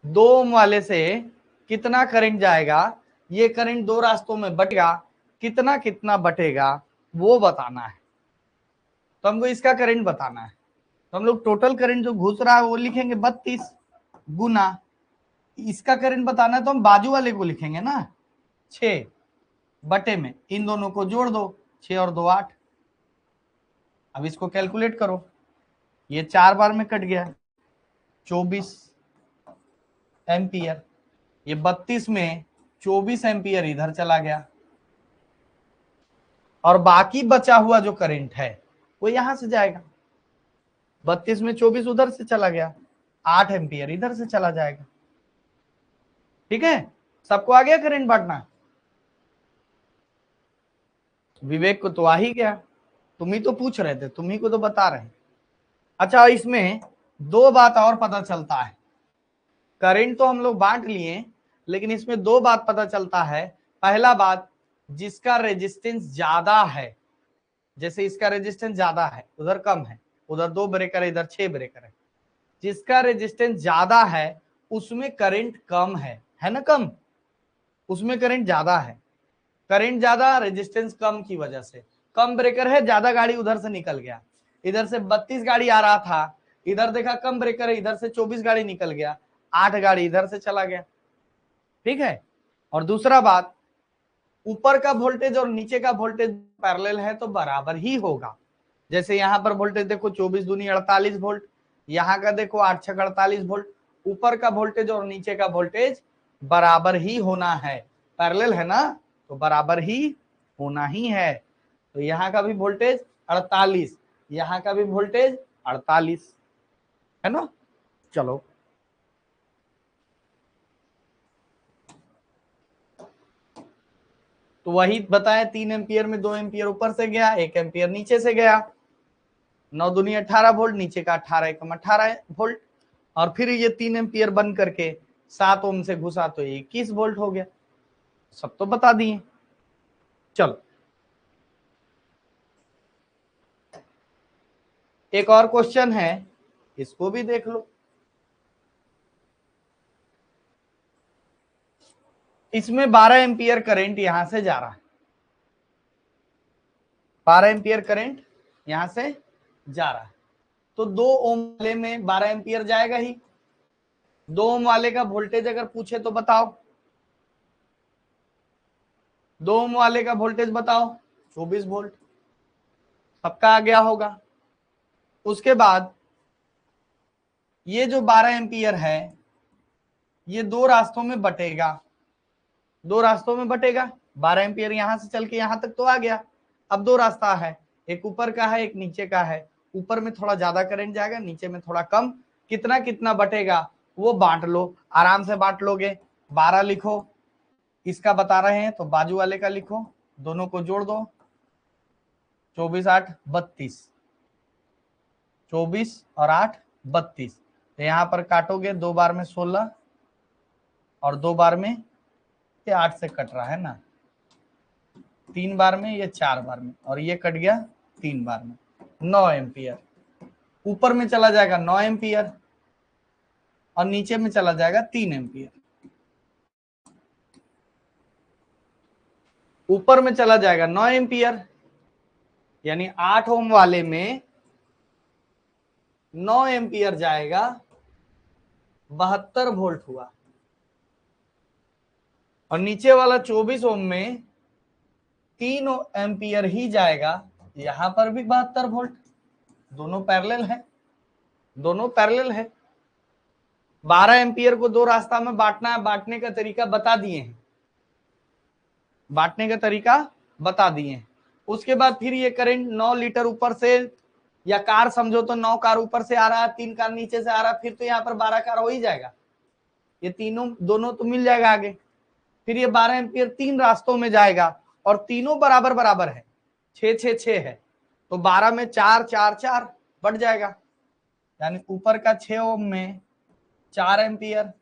2 ओम वाले से कितना करंट जाएगा, ये करंट दो रास्तों में बटेगा, कितना कितना बटेगा वो बताना है। तो हमको इसका करंट बताना है, तो हम लोग टोटल करंट जो घुस रहा है वो लिखेंगे 32 गुना इसका करंट बताना है तो हम बाजू वाले को लिखेंगे ना 6 बटे में इन दोनों को जोड़ दो, 6 और 2 8। अब इसको कैलकुलेट करो, ये 4 बार में कट गया 24 एम्पियर, ये 32 में 24 एम्पियर इधर चला गया और बाकी बचा हुआ जो करंट है वो यहां से जाएगा। 32 में 24 उधर से चला गया, 8 एम्पियर इधर से चला जाएगा। ठीक है, सबको आ गया करंट बांटना। विवेक को तो आ ही गया, तुम ही तो पूछ रहे थे, तुम ही को तो बता रहे हैं। अच्छा इसमें दो बात और पता चलता है, करंट तो हम लोग बांट लिए लेकिन इसमें दो बात पता चलता है। पहला बात, जिसका रेजिस्टेंस ज्यादा है, जैसे इसका रेजिस्टेंस ज्यादा है उधर कम है, उधर 2 ब्रेकर है इधर 6 ब्रेकर है, जिसका रेजिस्टेंस ज्यादा है उसमें करंट कम है ना, कम, उसमें करंट ज्यादा है। करंट ज्यादा रेजिस्टेंस कम की वजह से, कम ब्रेकर है, ज्यादा गाड़ी उधर से निकल गया, इधर से 32 गाड़ी आ रहा था, इधर देखा कम ब्रेकर है, इधर से 24 गाड़ी निकल गया, 8 गाड़ी इधर से चला गया। ठीक है, और दूसरा बात, ऊपर का वोल्टेज और नीचे का वोल्टेज पैरेलल है तो बराबर ही होगा। जैसे यहाँ पर वोल्टेज देखो 24 दूनी 48 वोल्ट, यहाँ का देखो 8 छक 48 वोल्ट, ऊपर का वोल्टेज और नीचे का वोल्टेज बराबर ही होना है, पैरेलल है ना तो बराबर ही होना ही है। तो यहाँ का भी वोल्टेज 48, यहाँ का भी वोल्टेज 48 है ना। चलो तो वही बताया, 3 एम्पियर में 2 एम्पियर ऊपर से गया, 1 एम्पियर नीचे से गया, 9 दूनी 18 वोल्ट, नीचे का 18 एकम 18 वोल्ट, और फिर ये 3 एम्पियर बन करके 7 ओम से घुसा तो 21 वोल्ट हो गया। सब तो बता दिए। चलो एक और क्वेश्चन है, इसको भी देख लो। इसमें 12 एम्पियर करंट यहां से जा रहा है, 12 एम्पियर करंट यहां से जा रहा है, तो 2 ओम वाले में 12 एम्पियर जाएगा ही। 2 ओम वाले का वोल्टेज अगर पूछे तो बताओ, 2 ओम वाले का वोल्टेज बताओ, 24 वोल्ट, सबका आ गया होगा। उसके बाद ये जो 12 एम्पियर है ये दो रास्तों में बटेगा, दो रास्तों में बटेगा, 12 एम्पियर यहां से चल के यहां तक तो आ गया। अब दो रास्ता है, एक ऊपर का है एक नीचे का है, ऊपर में थोड़ा ज्यादा करंट जाएगा, नीचे में थोड़ा कम, कितना कितना बटेगा वो बांट लो, आराम से बांट लोगे। 12 लिखो, इसका बता रहे हैं तो बाजू वाले का लिखो, दोनों को जोड़ दो, 24 8 32, 24 और 8 32, तो यहाँ पर काटोगे 2 बार में 16 और 2 बार में ये 8 से कट रहा है ना, 3 बार में ये 4 बार में, और ये कट गया 3 बार में, 9 एम्पियर ऊपर में चला जाएगा, 9 एम्पियर और नीचे में चला जाएगा 3 एम्पियर। ऊपर में चला जाएगा 9 एम्पियर, यानी 8 ओम वाले में 9 एम्पियर जाएगा, 72 वोल्ट हुआ। और नीचे वाला 24 ओम में 3 एम्पियर ही जाएगा। यहां पर भी 72 वोल्ट, दोनों पैरेलल है, दोनों पैरेलल है। 12 एम्पियर को दो रास्ता में बांटना है, बांटने का तरीका बता दिए हैं, बांटने का तरीका बता दिए हैं। उसके बाद फिर ये करंट 9 लीटर ऊपर से, या कार समझो तो 9 कार ऊपर से आ रहा है, 3 कार नीचे से आ रहा है, फिर तो यहाँ पर 12 कार हो ही जाएगा, ये तीनों दोनों तो मिल जाएगा आगे। फिर ये 12 एम्पियर 3 रास्तों में जाएगा और तीनों बराबर बराबर है, 6 6 6 है, तो 12 में 4 4 4 बढ़ जाएगा, यानी ऊपर का 6 ओम में 4 एम्पियर,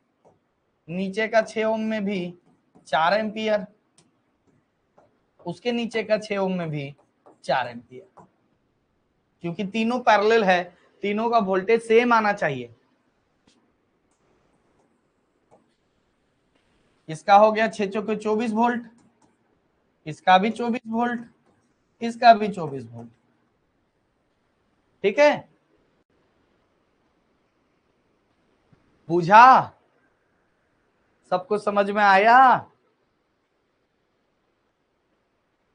नीचे का 6 ओम में भी 4 एम्पियर, उसके नीचे का 6 ओम में भी 4 एम्पियर। क्योंकि तीनों पैरेलल है, तीनों का वोल्टेज सेम आना चाहिए। इसका हो गया 6 चौके 24 वोल्ट, इसका भी 24 वोल्ट, इसका भी 24 वोल्ट। ठीक है, बुझा? सबको समझ में आया?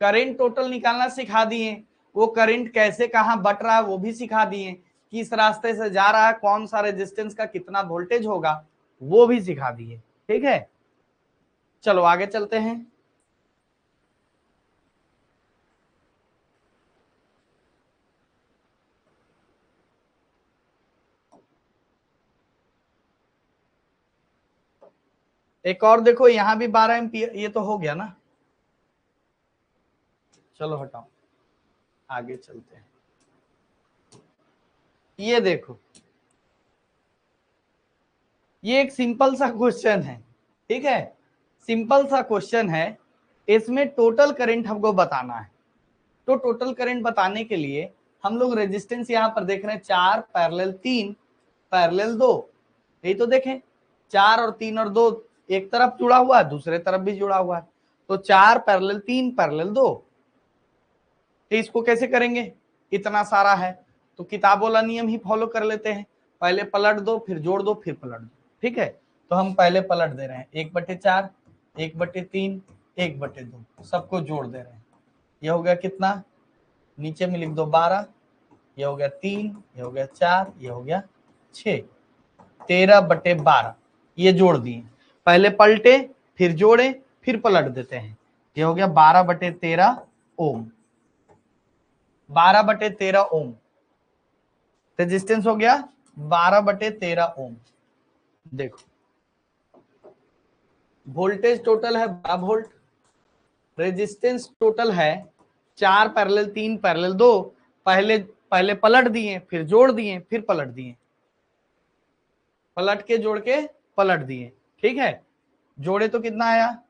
करंट टोटल निकालना सिखा दिए, वो करंट कैसे कहां बट रहा है वो भी सिखा दिए, किस रास्ते से जा रहा है, कौन सा रेजिस्टेंस का कितना वोल्टेज होगा वो भी सिखा दिए। ठीक है, चलो आगे चलते हैं। एक और देखो, यहां भी 12 एम्पियर, ये तो हो गया ना, चलो हटाओ, आगे चलते हैं। ये देखो, ये एक सिंपल सा क्वेश्चन है, ठीक है, सिंपल सा क्वेश्चन है। इसमें टोटल करंट हमको बताना है, तो टोटल करंट बताने के लिए हम लोग रेजिस्टेंस यहां पर देख रहे हैं 4 पैरेलल 3 पैरेलल 2, यही तो देखें, 4 और 3 और 2 एक तरफ जुड़ा हुआ है, दूसरे तरफ भी जुड़ा हुआ है, तो 4 पैरेलल 3 पैरेलल 2। तो इसको कैसे करेंगे, इतना सारा है तो किताब वाला नियम ही फॉलो कर लेते हैं, पहले पलट दो फिर जोड़ दो फिर पलट दो। ठीक है, तो हम पहले पलट दे रहे हैं, 1/4 1/3 1/2, सबको जोड़ दे रहे हैं। ये हो गया कितना, नीचे में लिख दो 12, ये हो गया 3, ये हो गया 4, ये हो गया 6, 13/12, ये जोड़ दिए, पहले पलटे फिर जोड़े फिर पलट देते हैं। ये हो गया 12/13 ओम, 12/13 ओम रेजिस्टेंस हो गया, 12/13 ओम। देखो वोल्टेज टोटल है 12 वोल्ट, रेजिस्टेंस टोटल है 4 पैरेलल 3 पैरेलल 2, पहले पलट दिए फिर जोड़ दिए फिर पलट दिए, पलट के जोड़ के पलट दिए। ठीक है, जोड़े तो कितना आया,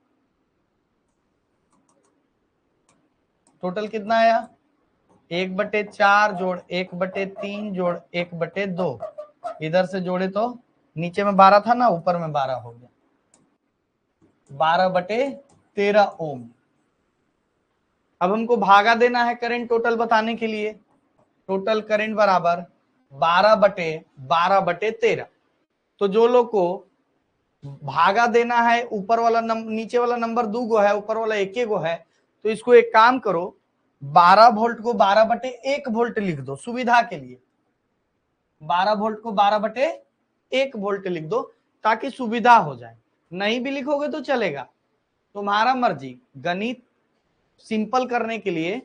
टोटल कितना आया, 1/4 जोड़ 1/3 जोड़ 1/2, इधर से जोड़े तो नीचे में 12 था ना, ऊपर में 12 हो गया, 12/13 ओम। अब हमको भागा देना है करंट टोटल बताने के लिए, टोटल करंट बराबर 12/13। तो जो लोग को भागा देना है, ऊपर वाला नीचे वाला नंबर 2 गो है, ऊपर वाला 1 गो है, तो इसको एक काम करो, 12 वोल्ट को 12/1 वोल्ट लिख दो सुविधा के लिए, 12 वोल्ट को 12/1 वोल्ट लिख दो ताकि सुविधा हो जाए, नहीं भी लिखोगे तो चलेगा, तुम्हारा मर्जी। गणित सिंपल करने के लिए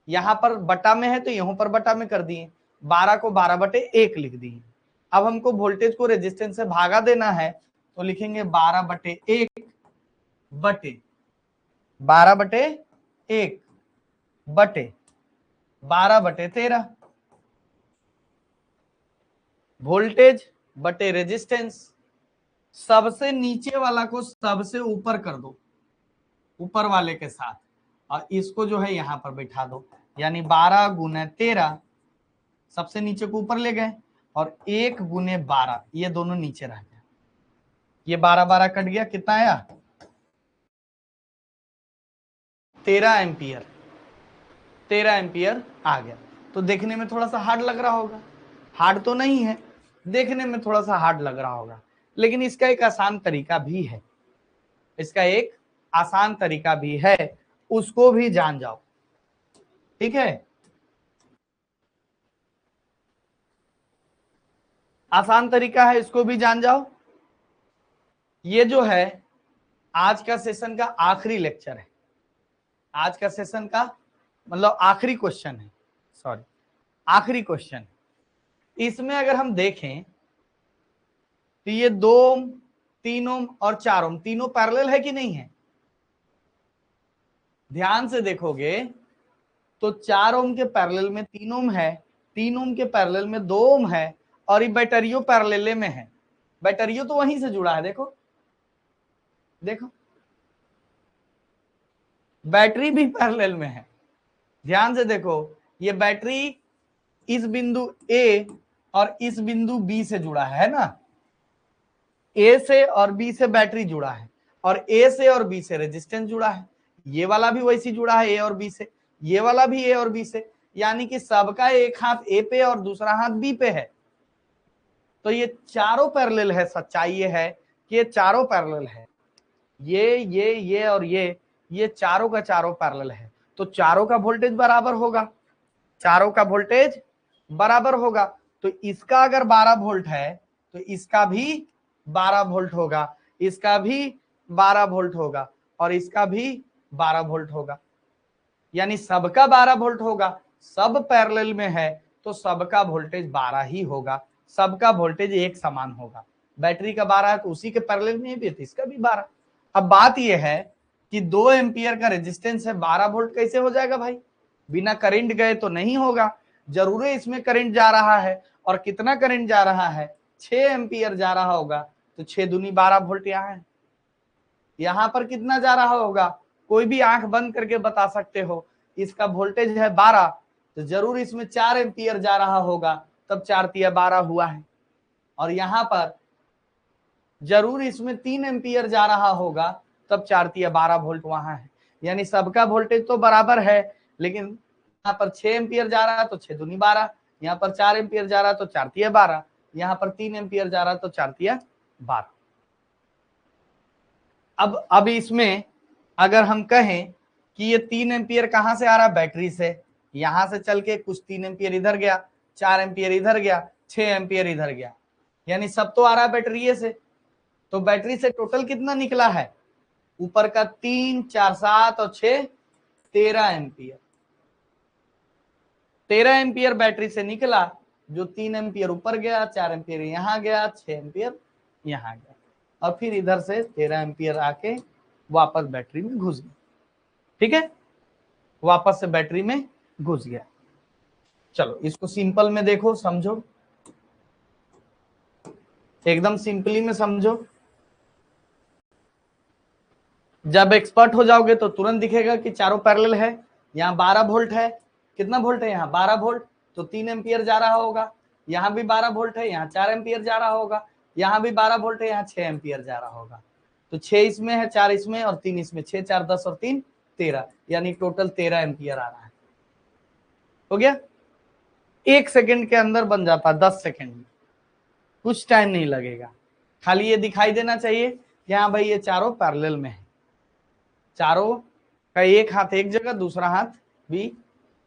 यहां पर बटा में है तो यहां पर बटा में कर दिए, 12 को 12/1 लिख दिए। अब हमको वोल्टेज को रेजिस्टेंस से भागा देना है तो लिखेंगे 12/1 बटे 12/1 बटे 12/13, वोल्टेज बटे रेजिस्टेंस, सबसे नीचे वाला को सबसे ऊपर कर दो, ऊपर वाले के साथ, और इसको जो है यहां पर बैठा दो, यानी 12 गुने 13, सबसे नीचे को ऊपर ले गए, और 1 गुने 12, ये दोनों नीचे रह गया, ये 12 कट गया, कितना आया 13 एम्पियर, 13 एम्पियर आ गया। तो देखने में थोड़ा सा हार्ड लग रहा होगा, हार्ड तो नहीं है, देखने में थोड़ा सा हार्ड लग रहा होगा, लेकिन इसका एक आसान तरीका भी है, इसका एक आसान तरीका भी है, उसको भी जान जाओ। ठीक है, आसान तरीका है, इसको भी जान जाओ। ये जो है आज का सेशन का आखिरी लेक्चर है, आज का सेशन का मतलब आखिरी क्वेश्चन है, सॉरी आखिरी क्वेश्चन। इसमें अगर हम देखें तो ये 2 ओम, 3 ओम और 4 ओम तीनों पैरेलल है कि नहीं है? ध्यान से देखोगे तो 4 ओम के पैरेलल में 3 ओम है, 3 ओम के पैरेलल में 2 ओम है, और ये बैटरियो पैरेलल में है। बैटरियो तो वहीं से जुड़ा है, देखो देखो बैटरी भी पैरेलल में है। ध्यान से देखो, ये बैटरी इस बिंदु ए और इस बिंदु बी से जुड़ा है ना, ए से और बी से बैटरी जुड़ा है, और ए से और बी से रेजिस्टेंस जुड़ा है। ये वाला भी वैसी जुड़ा है ए और बी से, ये वाला भी ए और बी से, यानी कि सबका एक हाथ ए पे और दूसरा हाथ बी पे है। तो ये चारों पैरेलल है। सच्चाई ये है कि ये चारों पैरेलल है, ये और ये चारों का चारों पैरेलल है। तो चारों का वोल्टेज बराबर होगा, चारों का वोल्टेज बराबर होगा। तो इसका अगर 12 वोल्ट है तो इसका भी 12 वोल्ट होगा, इसका भी 12 वोल्ट होगा, और इसका भी 12 वोल्ट होगा, यानी सबका 12 वोल्ट होगा। सब पैरेलल में है तो सबका वोल्टेज 12 ही होगा, सबका वोल्टेज एक समान होगा। बैटरी का 12 है तो उसी के पैरेलल में भी है तो इसका भी 12। अब बात यह है कि 2 एम्पियर का रेजिस्टेंस है, 12 वोल्ट कैसे हो जाएगा भाई? बिना करंट गए तो नहीं होगा, जरूर इसमें करंट जा रहा है। और कितना करंट जा रहा है? 6 एम्पियर जा रहा होगा, तो 6 दूनी 12 वोल्ट यहाँ है। यहां पर कितना जा रहा होगा? कोई भी आंख बंद करके बता सकते हो। इसका वोल्टेज है 12, तो जरूर इसमें 4 एम्पियर जा रहा होगा, तब 4 तिया 12 हुआ है। और यहां पर जरूर इसमें 3 एम्पियर जा रहा होगा, तब 4 तिया 12 वोल्ट वहां है। यानी सबका वोल्टेज तो बराबर है, लेकिन यहाँ पर 6 एम्पियर जा रहा है तो 6 दूनी 12, यहाँ पर 4 एम्पियर जा रहा है तो 4 तिया 12, यहाँ पर 3 एम्पियर जा रहा है तो 4 तिया 12। अब इसमें अगर हम कहें कि ये 3 एम्पियर कहां से आ रहा है? बैटरी से। यहां से चल के कुछ 3 एम्पियर इधर गया, 4 एम्पियर इधर गया, 6 एम्पियर इधर गया, यानी सब तो आ रहा है बैटरी से। तो बैटरी से टोटल कितना निकला है? ऊपर का 3, 4, 7 और 6, 13 एम्पियर। 13 एम्पियर बैटरी से निकला, जो 3 एम्पियर ऊपर गया, 4 एम्पियर यहां गया, 6 एम्पियर यहां गया, और फिर इधर से 13 एम्पियर आके वापस बैटरी में घुस गया। ठीक है, वापस से बैटरी में घुस गया। चलो इसको सिंपल में देखो, समझो, एकदम सिंपली में समझो। जब एक्सपर्ट हो जाओगे तो तुरंत दिखेगा कि चारों पैरेलल है। यहाँ 12 वोल्ट है, कितना वोल्ट है? यहाँ 12 वोल्ट, तो 3 एम्पियर जा रहा होगा। यहाँ भी 12 वोल्ट है, यहाँ 4 एम्पियर जा रहा होगा। यहाँ भी 12 वोल्ट है, यहाँ 6 एम्पियर जा रहा होगा। तो 6 इसमें है, 4 इसमें और 3 इसमें, 6, 4, 10 और 3, 13, यानी टोटल 13 एम्पियर आ रहा है। हो गया? 1 सेकेंड के अंदर बन जाता, 10 सेकेंड में, कुछ टाइम नहीं लगेगा। खाली ये दिखाई देना चाहिए कि हाँ भाई ये चारों पैरेलल में है। चारों का एक हाथ एक जगह, दूसरा हाथ बी,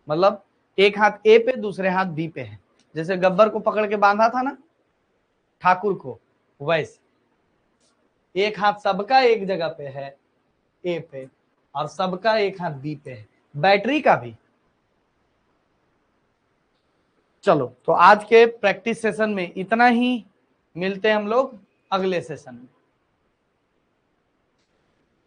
मतलब एक हाथ ए पे, दूसरे हाथ बी पे है। जैसे गब्बर को पकड़ के बांधा था ना ठाकुर को, वैसे एक हाथ सबका एक जगह पे है ए पे, और सबका एक हाथ बी पे है। बैटरी का भी। चलो तो आज के प्रैक्टिस सेशन में इतना ही, मिलते हैं हम लोग अगले सेशन में।